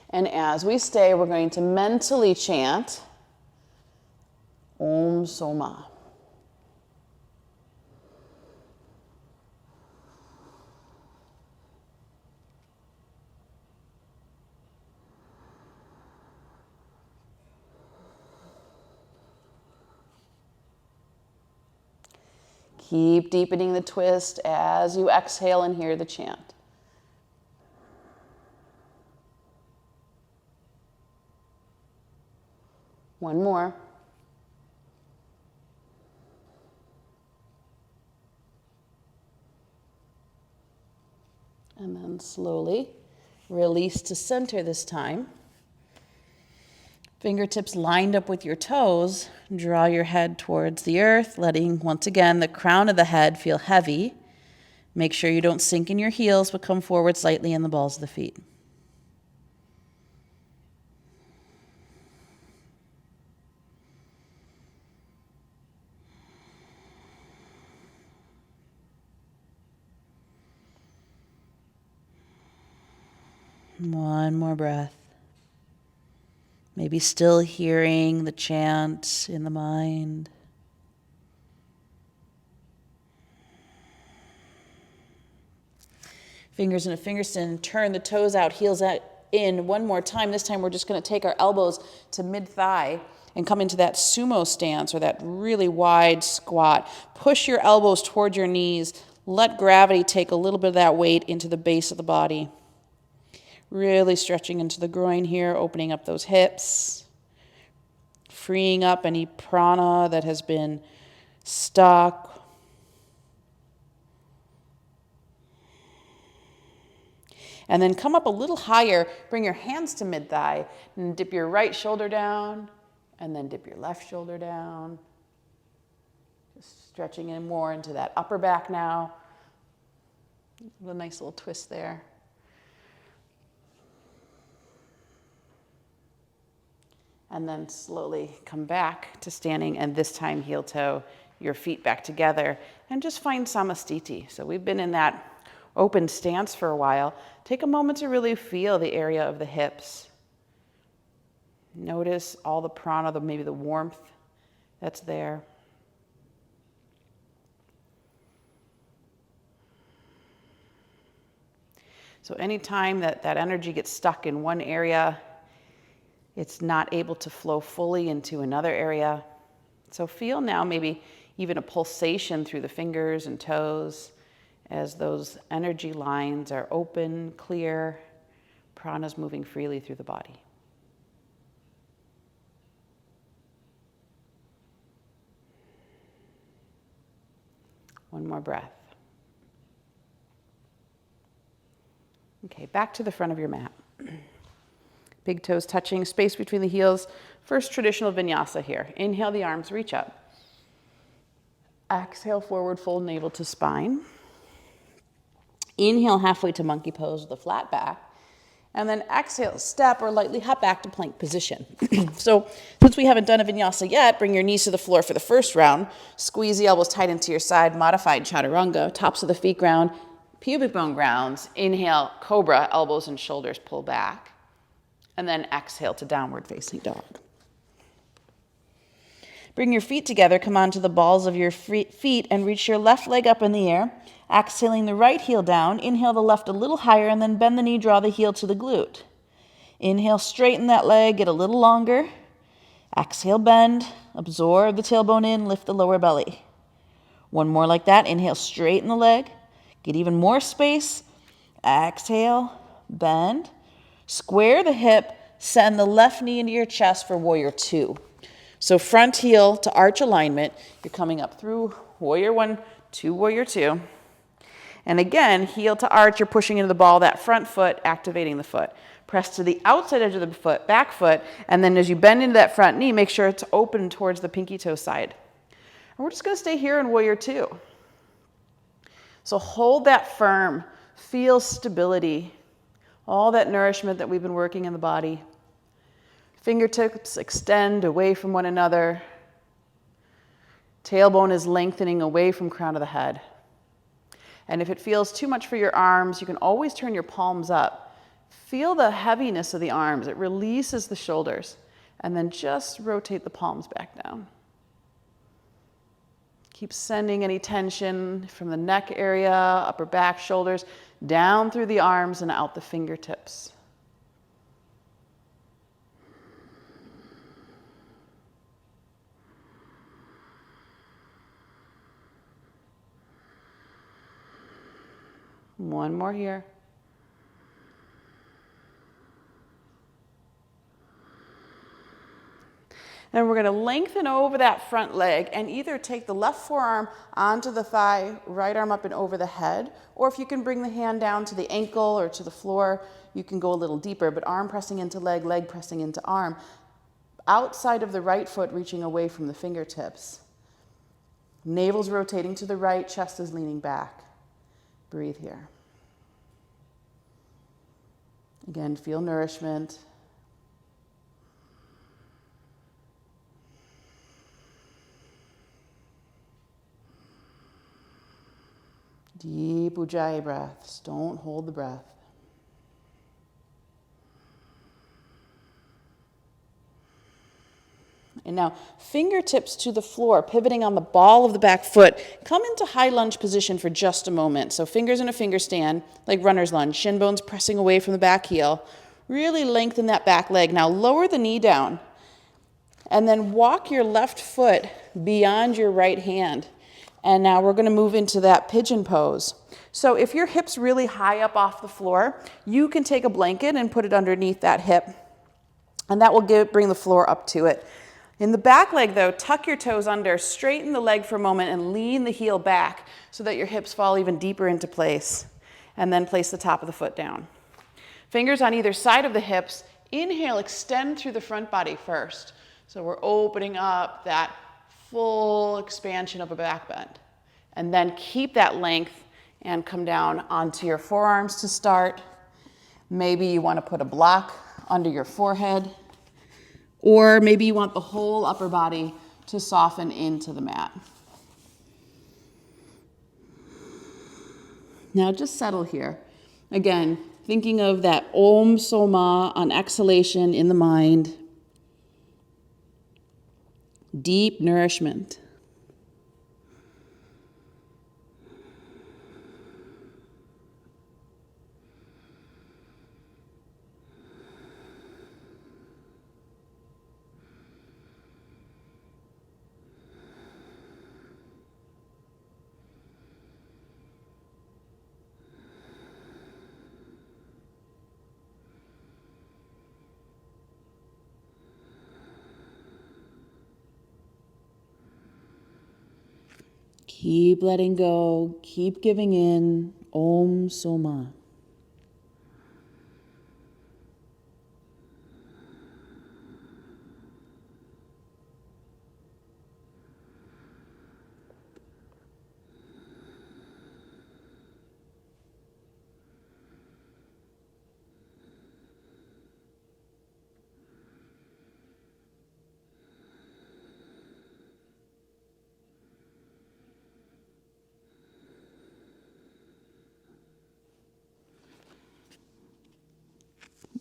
And as we stay, we're going to mentally chant Om Soma. Keep deepening the twist as you exhale and hear the chant. One more. And then slowly release to center this time. Fingertips lined up with your toes. Draw your head towards the earth, letting, once again, the crown of the head feel heavy. Make sure you don't sink in your heels, but come forward slightly in the balls of the feet. One more breath. Maybe still hearing the chant in the mind. Fingers in a fingerstand. Turn the toes out, heels out in. One more time. This time we're just going to take our elbows to mid-thigh and come into that sumo stance or that really wide squat. Push your elbows toward your knees. Let gravity take a little bit of that weight into the base of the body. Really stretching into the groin here, opening up those hips, freeing up any prana that has been stuck. And then come up a little higher, bring your hands to mid-thigh, and dip your right shoulder down, and then dip your left shoulder down. Just stretching in more into that upper back now. A nice little twist there. And then slowly come back to standing, and this time heel toe, your feet back together, and just find Samastiti. So we've been in that open stance for a while. Take a moment to really feel the area of the hips. Notice all the prana, maybe the warmth that's there. So anytime that energy gets stuck in one area, it's not able to flow fully into another area. So feel now maybe even a pulsation through the fingers and toes as those energy lines are open, clear, prana's moving freely through the body. One more breath. Okay, back to the front of your mat. Big toes touching, space between the heels. First traditional vinyasa here. Inhale, the arms reach up. Exhale, forward fold navel to spine. Inhale, halfway to monkey pose with a flat back. And then exhale, step or lightly hop back to plank position. So since we haven't done a vinyasa yet, bring your knees to the floor for the first round. Squeeze the elbows tight into your side, modified chaturanga. Tops of the feet ground, pubic bone grounds. Inhale, cobra, elbows and shoulders pull back. And then exhale to downward facing dog. Bring your feet together, come onto the balls of your feet and reach your left leg up in the air. Exhaling the right heel down. Inhale the left a little higher and then bend the knee, draw the heel to the glute. Inhale, straighten that leg, get a little longer. Exhale, bend, absorb the tailbone in, lift the lower belly. One more like that. Inhale, straighten the leg, get even more space. Exhale, bend. Square the hip, send the left knee into your chest for warrior two. So front heel to arch alignment. You're coming up through warrior one to warrior two. And again, heel to arch, you're pushing into the ball, that front foot, activating the foot. Press to the outside edge of the foot, back foot, and then as you bend into that front knee, make sure it's open towards the pinky toe side. And we're just gonna stay here in warrior two. So hold that firm, feel stability. All that nourishment that we've been working in the body. Fingertips extend away from one another. Tailbone is lengthening away from crown of the head. And if it feels too much for your arms, you can always turn your palms up. Feel the heaviness of the arms. It releases the shoulders. And then just rotate the palms back down. Keep sending any tension from the neck area, upper back, shoulders, down through the arms and out the fingertips. One more here. And we're going to lengthen over that front leg and either take the left forearm onto the thigh, right arm up and over the head, or if you can bring the hand down to the ankle or to the floor, you can go a little deeper, but arm pressing into leg, leg pressing into arm. Outside of the right foot, reaching away from the fingertips. Navel's rotating to the right, chest is leaning back. Breathe here. Again, feel nourishment. Deep Ujjayi breaths. Don't hold the breath. And now, fingertips to the floor, pivoting on the ball of the back foot. Come into high lunge position for just a moment. So fingers in a finger stand, like runner's lunge. Shin bones pressing away from the back heel. Really lengthen that back leg. Now lower the knee down. And then walk your left foot beyond your right hand. And now we're going to move into that pigeon pose. So if your hip's really high up off the floor, you can take a blanket and put it underneath that hip. And that will bring the floor up to it. In the back leg, though, tuck your toes under, straighten the leg for a moment, and lean the heel back so that your hips fall even deeper into place. And then place the top of the foot down. Fingers on either side of the hips. Inhale, extend through the front body first. So we're opening up that full expansion of a back bend. And then keep that length and come down onto your forearms to start. Maybe you want to put a block under your forehead. Or maybe you want the whole upper body to soften into the mat. Now just settle here. Again, thinking of that Om Soma on exhalation in the mind. Deep nourishment. Keep letting go, keep giving in. Om Soma.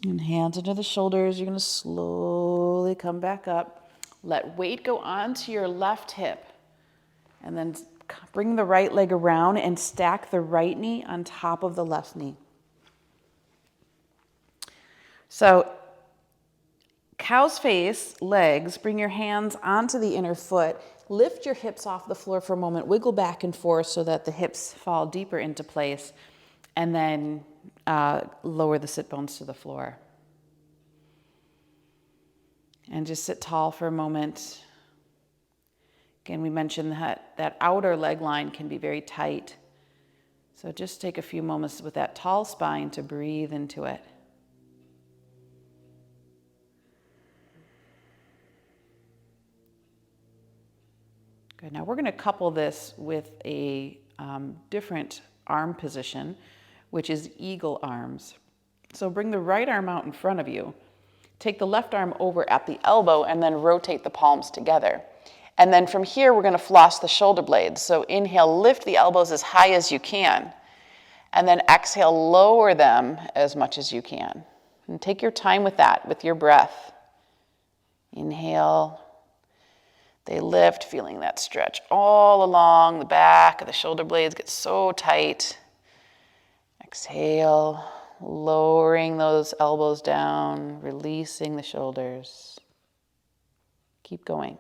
And hands under the shoulders, you're going to slowly come back up. Let weight go onto your left hip. And then bring the right leg around and stack the right knee on top of the left knee. So, cow's face, legs, bring your hands onto the inner foot. Lift your hips off the floor for a moment. Wiggle back and forth so that the hips fall deeper into place. And then lower the sit bones to the floor. And just sit tall for a moment. Again, we mentioned that outer leg line can be very tight. So just take a few moments with that tall spine to breathe into it. Good. Now we're going to couple this with a different arm position, which is eagle arms. So bring the right arm out in front of you. Take the left arm over at the elbow and then rotate the palms together. And then from here, we're going to floss the shoulder blades. So inhale, lift the elbows as high as you can. And then exhale, lower them as much as you can. And take your time with that, with your breath. Inhale. They lift, feeling that stretch all along the back of the shoulder blades get so tight. Exhale, lowering those elbows down, releasing the shoulders. Keep going.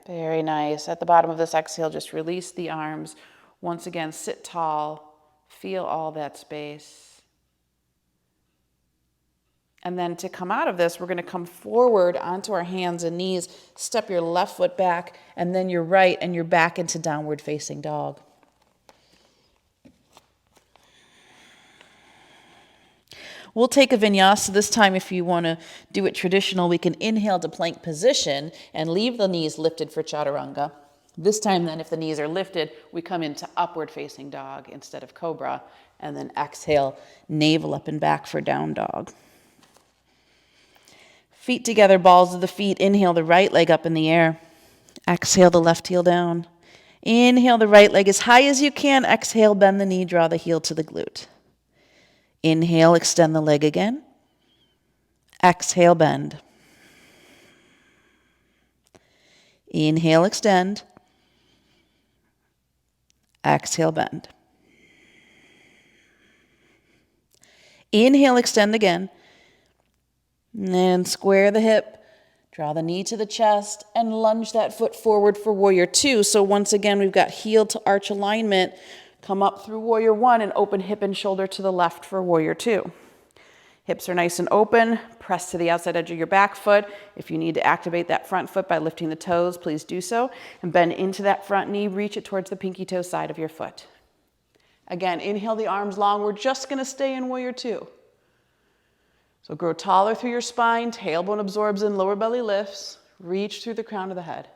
Very nice. At the bottom of this exhale, just release the arms. Once again, sit tall. Feel all that space. And then to come out of this, we're going to come forward onto our hands and knees. Step your left foot back, and then your right, and you're back into downward facing dog. We'll take a vinyasa this time. If you want to do it traditional, we can inhale to plank position and leave the knees lifted for chaturanga. This time then, if the knees are lifted, we come into upward facing dog instead of cobra, and then exhale, navel up and back for down dog. Feet together, balls of the feet. Inhale the right leg up in the air. Exhale the left heel down. Inhale the right leg as high as you can. Exhale, bend the knee, draw the heel to the glute. Inhale, extend the leg again. Exhale, bend. Inhale, extend. Exhale, bend. Inhale, extend again. And square the hip. Draw the knee to the chest and lunge that foot forward for warrior two. So once again, we've got heel to arch alignment. Come up through warrior one and open hip and shoulder to the left for warrior two. Hips are nice and open. Press to the outside edge of your back foot. If you need to activate that front foot by lifting the toes, please do so. And bend into that front knee. Reach it towards the pinky toe side of your foot. Again, inhale the arms long. We're just going to stay in warrior two. So grow taller through your spine. Tailbone absorbs in, lower belly lifts. Reach through the crown of the head.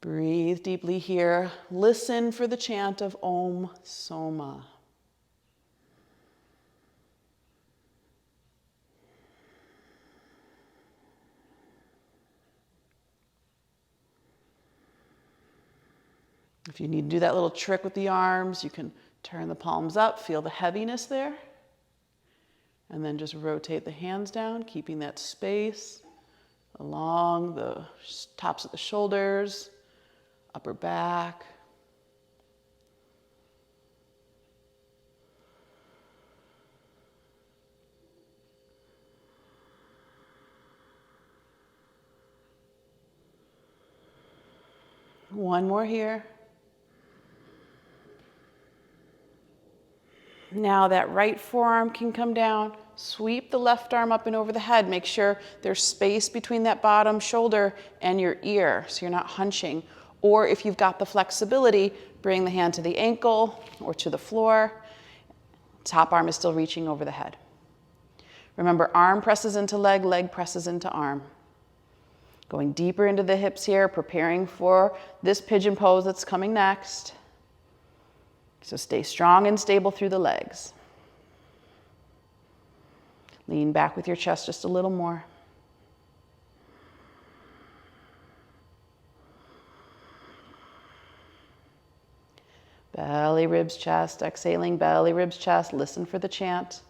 Breathe deeply here. Listen for the chant of Om Soma. If you need to do that little trick with the arms, you can turn the palms up, feel the heaviness there. And then just rotate the hands down, keeping that space along the tops of the shoulders, upper back. One more here. Now that right forearm can come down. Sweep the left arm up and over the head. Make sure there's space between that bottom shoulder and your ear so you're not hunching. Or if you've got the flexibility, bring the hand to the ankle or to the floor. Top arm is still reaching over the head. Remember, arm presses into leg, leg presses into arm. Going deeper into the hips here, preparing for this pigeon pose that's coming next. So stay strong and stable through the legs. Lean back with your chest just a little more. Belly, ribs, chest. Exhaling, belly, ribs, chest. Listen for the chant.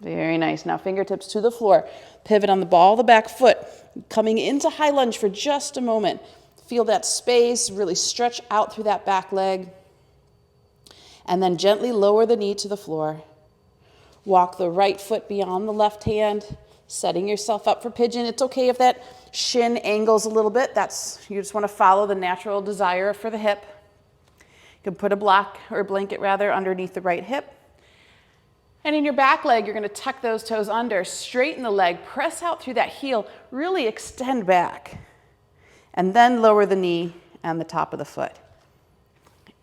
Very nice. Now fingertips to the floor. Pivot on the ball of the back foot. Coming into high lunge for just a moment. Feel that space. Really stretch out through that back leg. And then gently lower the knee to the floor. Walk the right foot beyond the left hand. Setting yourself up for pigeon. It's okay if that shin angles a little bit. You just want to follow the natural desire for the hip. You can put a block or blanket rather underneath the right hip. And in your back leg, you're going to tuck those toes under, straighten the leg, press out through that heel, really extend back. And then lower the knee and the top of the foot.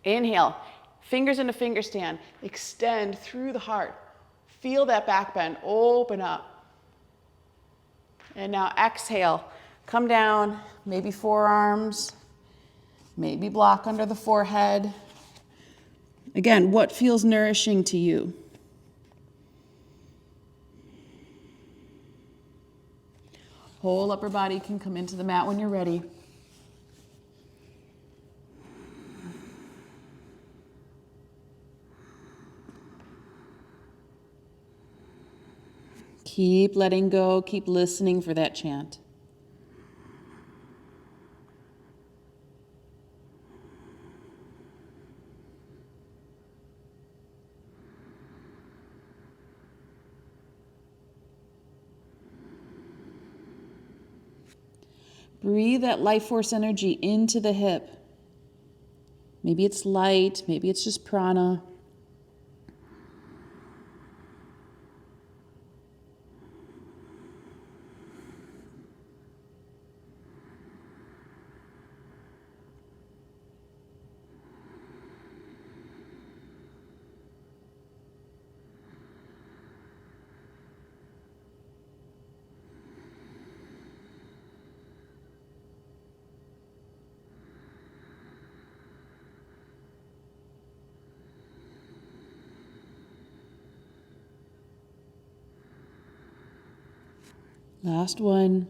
Inhale, fingers into finger stand, extend through the heart. Feel that back bend, open up. And now exhale, come down, maybe forearms, maybe block under the forehead. Again, what feels nourishing to you? Whole upper body can come into the mat when you're ready. Keep letting go, keep listening for that chant. Breathe that life force energy into the hip. Maybe it's light, maybe it's just prana. Last one.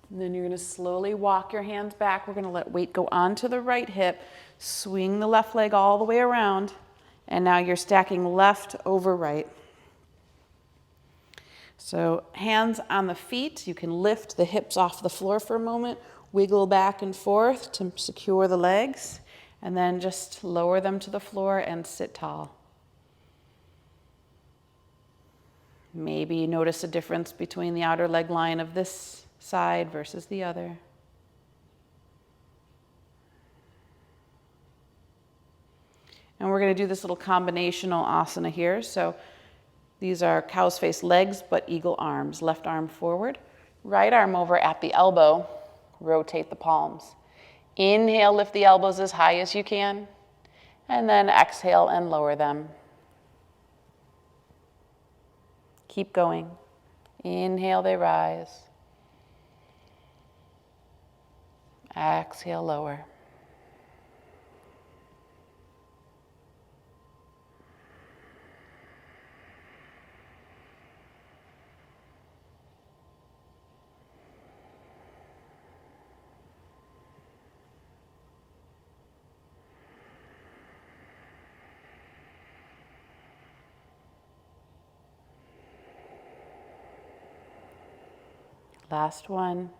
And then you're going to slowly walk your hands back. We're going to let weight go onto the right hip. Swing the left leg all the way around. And now you're stacking left over right. So hands on the feet. You can lift the hips off the floor for a moment. Wiggle back and forth to secure the legs. And then just lower them to the floor and sit tall. Maybe you notice a difference between the outer leg line of this side versus the other. And we're going to do this little combinational asana here. So these are cow's face legs, but eagle arms. Left arm forward, right arm over at the elbow. Rotate the palms. Inhale, lift the elbows as high as you can. And then exhale and lower them. Keep going. Inhale, they rise. Exhale, lower. Last one.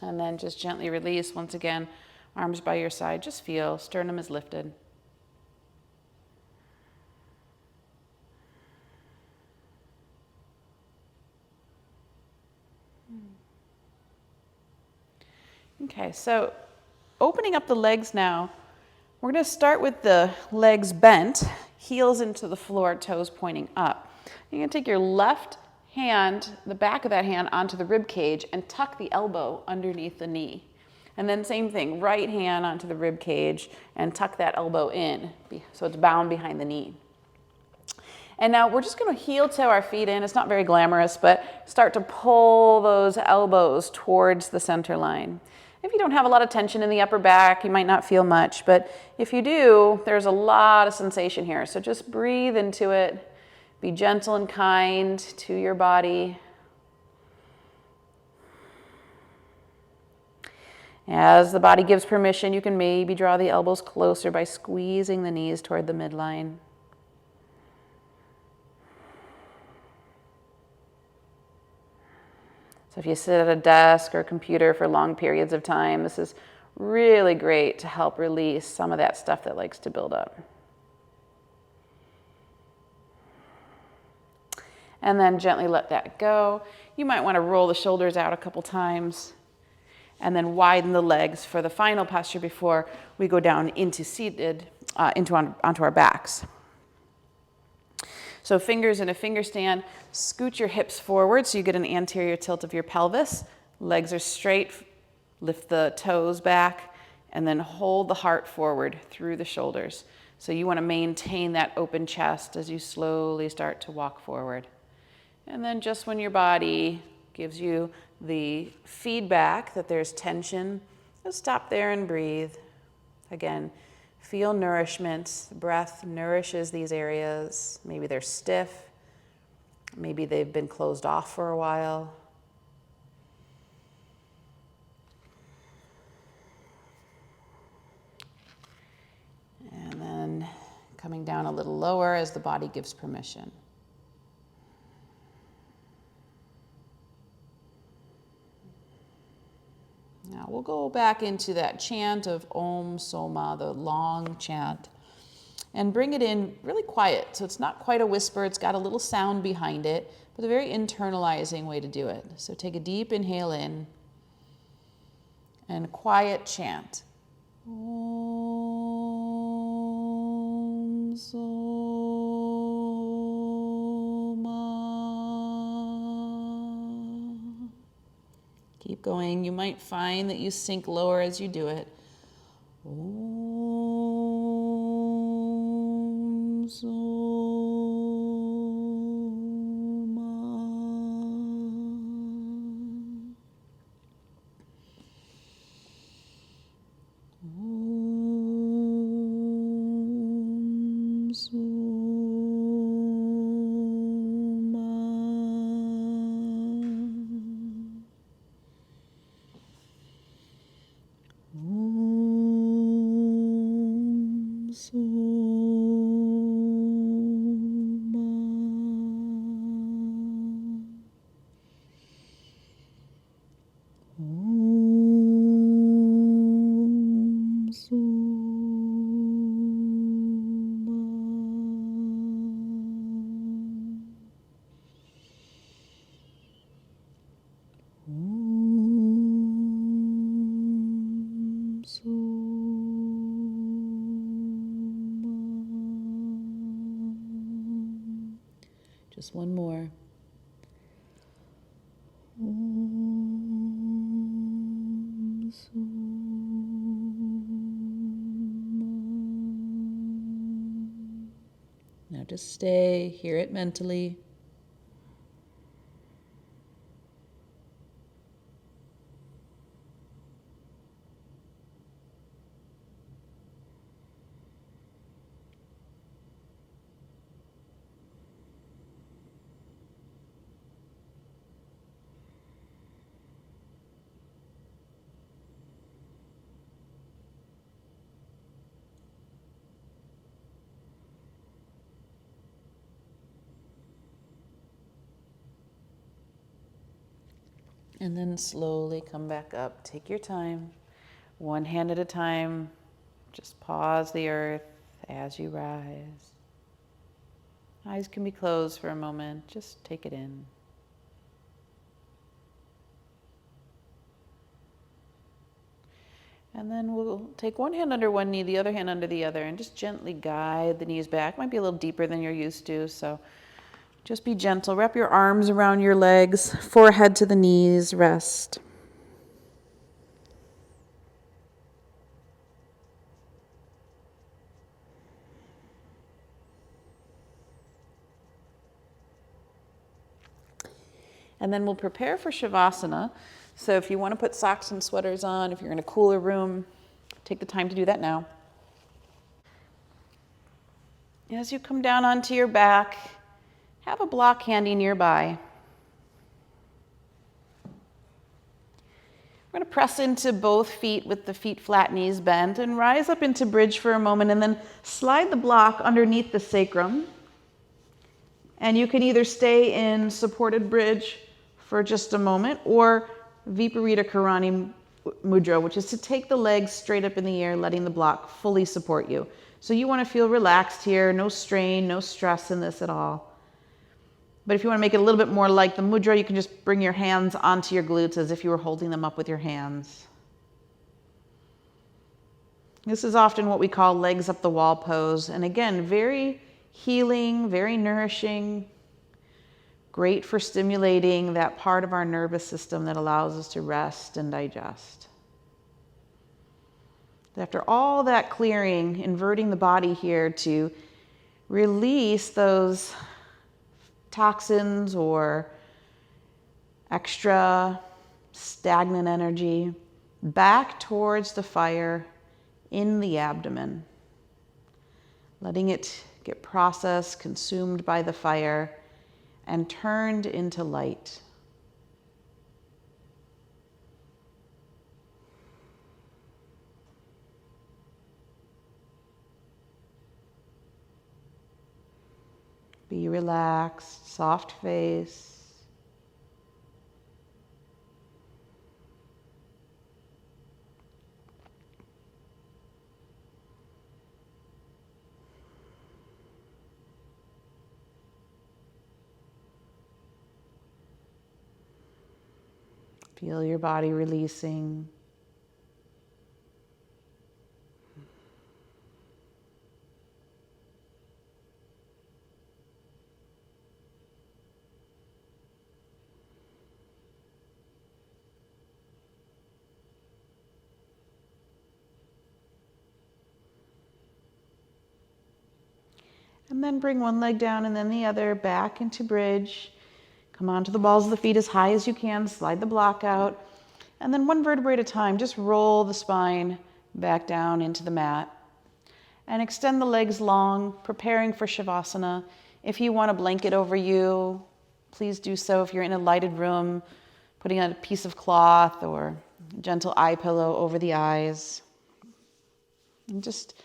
And then just gently release. Once again, arms by your side. Just feel sternum is lifted. Okay, so opening up the legs now. We're going to start with the legs bent, heels into the floor, toes pointing up. You're going to take your left hand, the back of that hand, onto the rib cage and tuck the elbow underneath the knee. And then same thing, right hand onto the rib cage and tuck that elbow in so it's bound behind the knee. And now we're just going to heel toe our feet in. It's not very glamorous, but start to pull those elbows towards the center line. If you don't have a lot of tension in the upper back, you might not feel much, but if you do, there's a lot of sensation here. So just breathe into it. Be gentle and kind to your body. As the body gives permission, you can maybe draw the elbows closer by squeezing the knees toward the midline. So if you sit at a desk or a computer for long periods of time, this is really great to help release some of that stuff that likes to build up. and then gently let that go. You might want to roll the shoulders out a couple times and then widen the legs for the final posture before we go down into seated, onto our backs. So fingers in a finger stand, scoot your hips forward so you get an anterior tilt of your pelvis. Legs are straight, lift the toes back, and then hold the heart forward through the shoulders. So you want to maintain that open chest as you slowly start to walk forward. And then just when your body gives you the feedback that there's tension, just stop there and breathe. Again, feel nourishment. The breath nourishes these areas. Maybe they're stiff. Maybe they've been closed off for a while. And then coming down a little lower as the body gives permission. Now we'll go back into that chant of Om Soma, the long chant, and bring it in really quiet. So it's not quite a whisper, it's got a little sound behind it, but a very internalizing way to do it. So take a deep inhale in and quiet chant. Om Soma. Keep going. You might find that you sink lower as you do it. Om Soma. Om Soma. Just one more. Om Soma. Now just stay, hear it mentally. And then slowly come back up. Take your time, one hand at a time. Just pause the earth as you rise. Eyes can be closed for a moment. Just take it in. And then we'll take one hand under one knee, the other hand under the other, and just gently guide the knees back. Might be a little deeper than you're used to, so just be gentle. Wrap your arms around your legs, forehead to the knees, rest. And then we'll prepare for Shavasana. So if you want to put socks and sweaters on, if you're in a cooler room, take the time to do that now. As you come down onto your back, have a block handy nearby. We're going to press into both feet with the feet flat, knees bent, and rise up into bridge for a moment, and then slide the block underneath the sacrum. And you can either stay in supported bridge for just a moment, or Viparita Karani Mudra, which is to take the legs straight up in the air, letting the block fully support you. So you want to feel relaxed here, no strain, no stress in this at all. But if you want to make it a little bit more like the mudra, you can just bring your hands onto your glutes as if you were holding them up with your hands. This is often what we call legs up the wall pose. And again, very healing, very nourishing, great for stimulating that part of our nervous system that allows us to rest and digest. After all that clearing, inverting the body here to release those toxins or extra stagnant energy back towards the fire in the abdomen, letting it get processed, consumed by the fire, and turned into light. Be relaxed, soft face. Feel your body releasing. And then bring one leg down and then the other back into bridge. Come onto the balls of the feet as high as you can. Slide the block out. And then one vertebrae at a time, just roll the spine back down into the mat. And extend the legs long, preparing for Shavasana. If you want a blanket over you, please do so. If you're in a lighted room, putting on a piece of cloth or a gentle eye pillow over the eyes. And just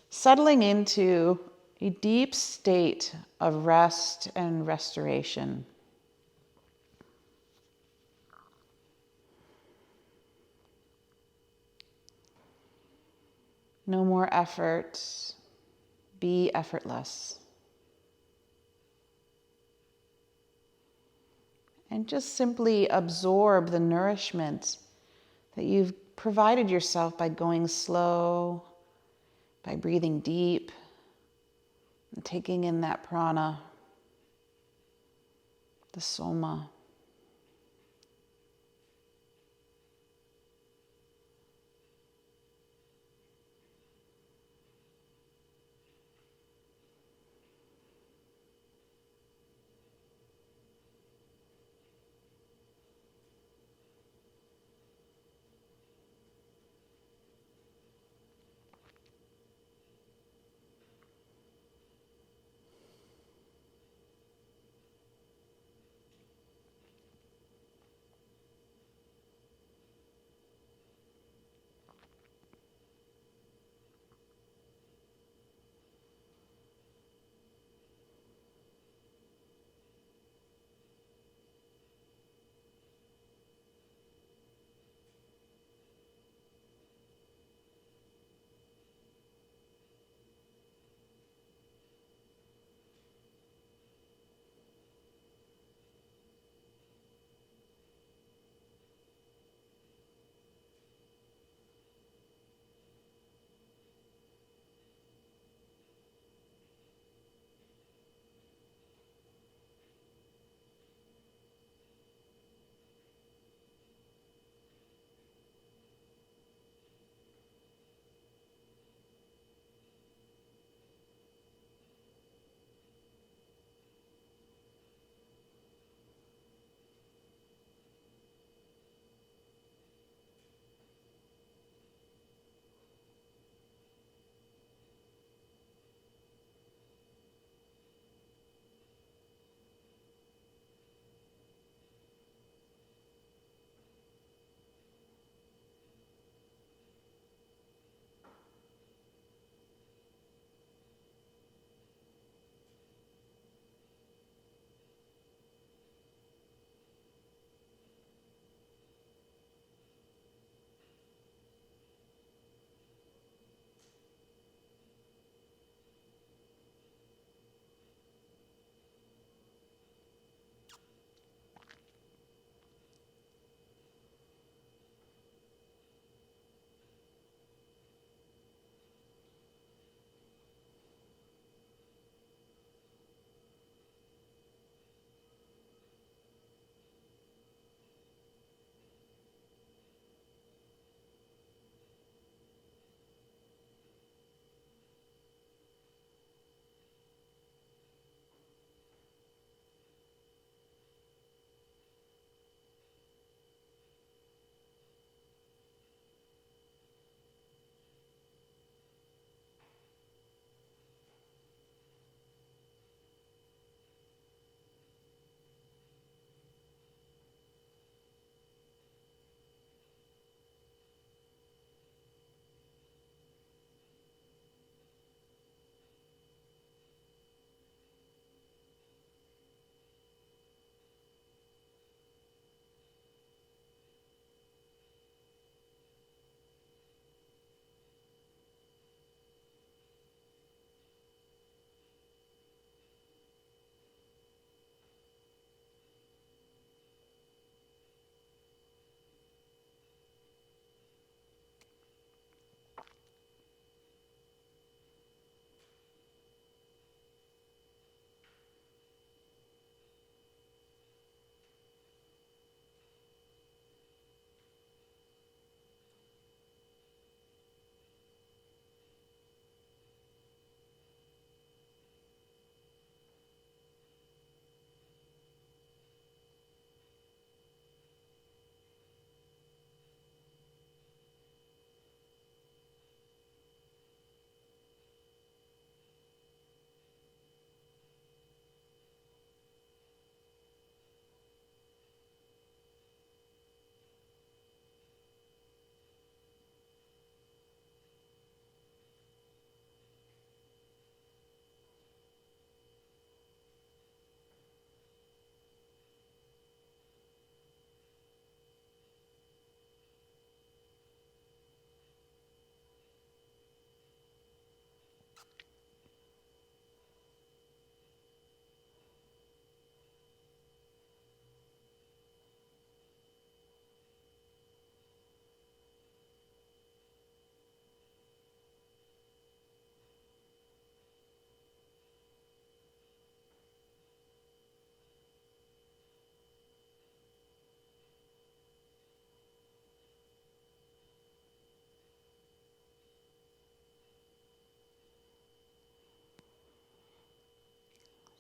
settling into a deep state of rest and restoration. No more effort. Be effortless. And just simply absorb the nourishment that you've provided yourself by going slow, by breathing deep, and taking in that prana, the soma.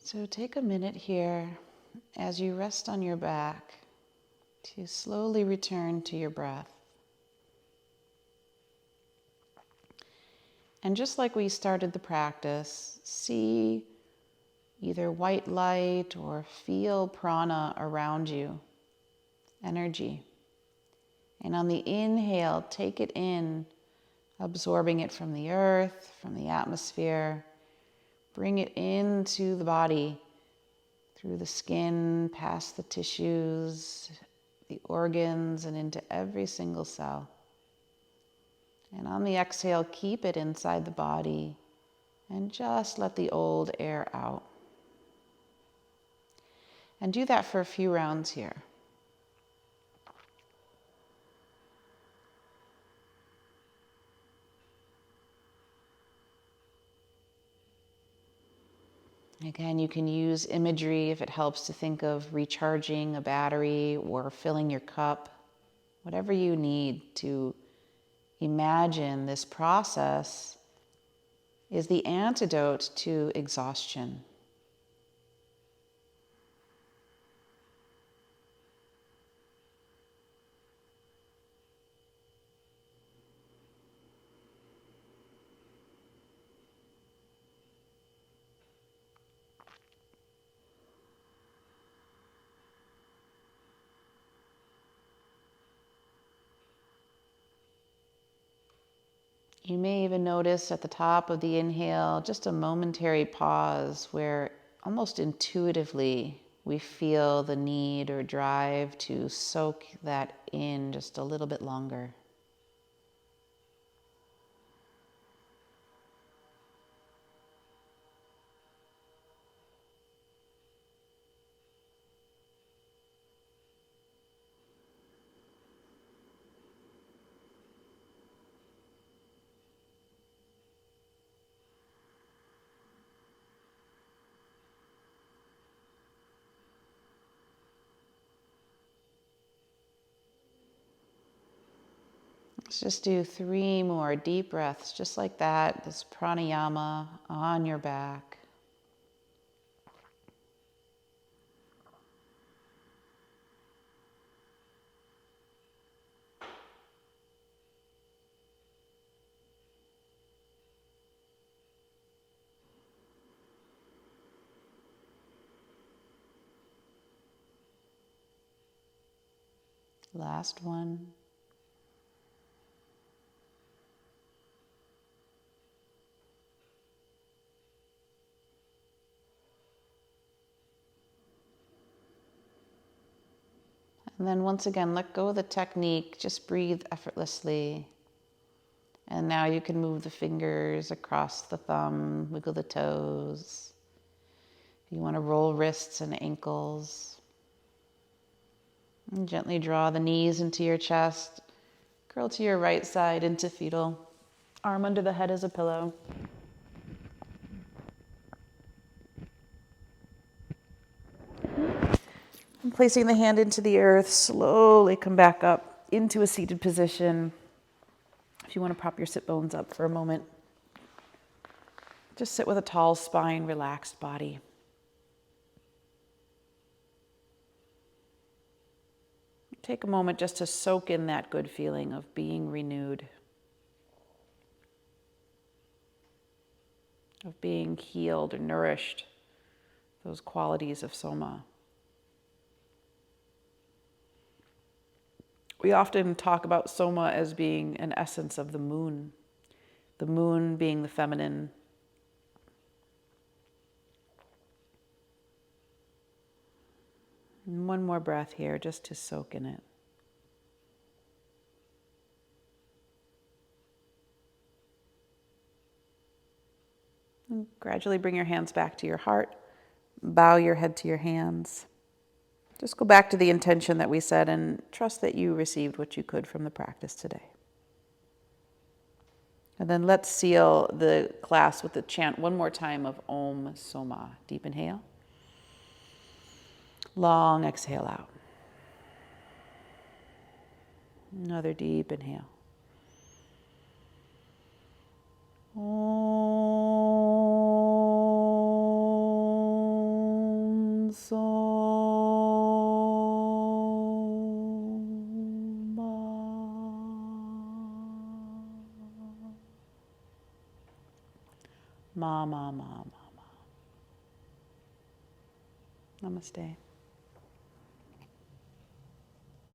So take a minute here as you rest on your back to slowly return to your breath. And just like we started the practice, see either white light or feel prana around you, energy. And on the inhale, take it in, absorbing it from the earth, from the atmosphere. Bring it into the body, through the skin, past the tissues, the organs, and into every single cell. And on the exhale, keep it inside the body and just let the old air out. And do that for a few rounds here. Again, you can use imagery if it helps to think of recharging a battery or filling your cup, whatever you need to imagine this process is the antidote to exhaustion. You may even notice at the top of the inhale just a momentary pause where almost intuitively we feel the need or drive to soak that in just a little bit longer. Let's just do 3 more deep breaths, just like that, this pranayama on your back. Last one. And then once again, let go of the technique. Just breathe effortlessly. And now you can move the fingers across the thumb, wiggle the toes. You want to roll wrists and ankles. And gently draw the knees into your chest. Curl to your right side into fetal. Arm under the head as a pillow. And placing the hand into the earth, slowly come back up into a seated position. If you want to prop your sit bones up for a moment, just sit with a tall spine, relaxed body. Take a moment just to soak in that good feeling of being renewed, of being healed or nourished, those qualities of soma. We often talk about soma as being an essence of the moon being the feminine. And one more breath here just to soak in it. And gradually bring your hands back to your heart. Bow your head to your hands. Just go back to the intention that we said and trust that you received what you could from the practice today. And then let's seal the class with the chant one more time of Om Soma. Deep inhale. Long exhale out. Another deep inhale. Om. Ma, ma, ma, ma, ma. Namaste.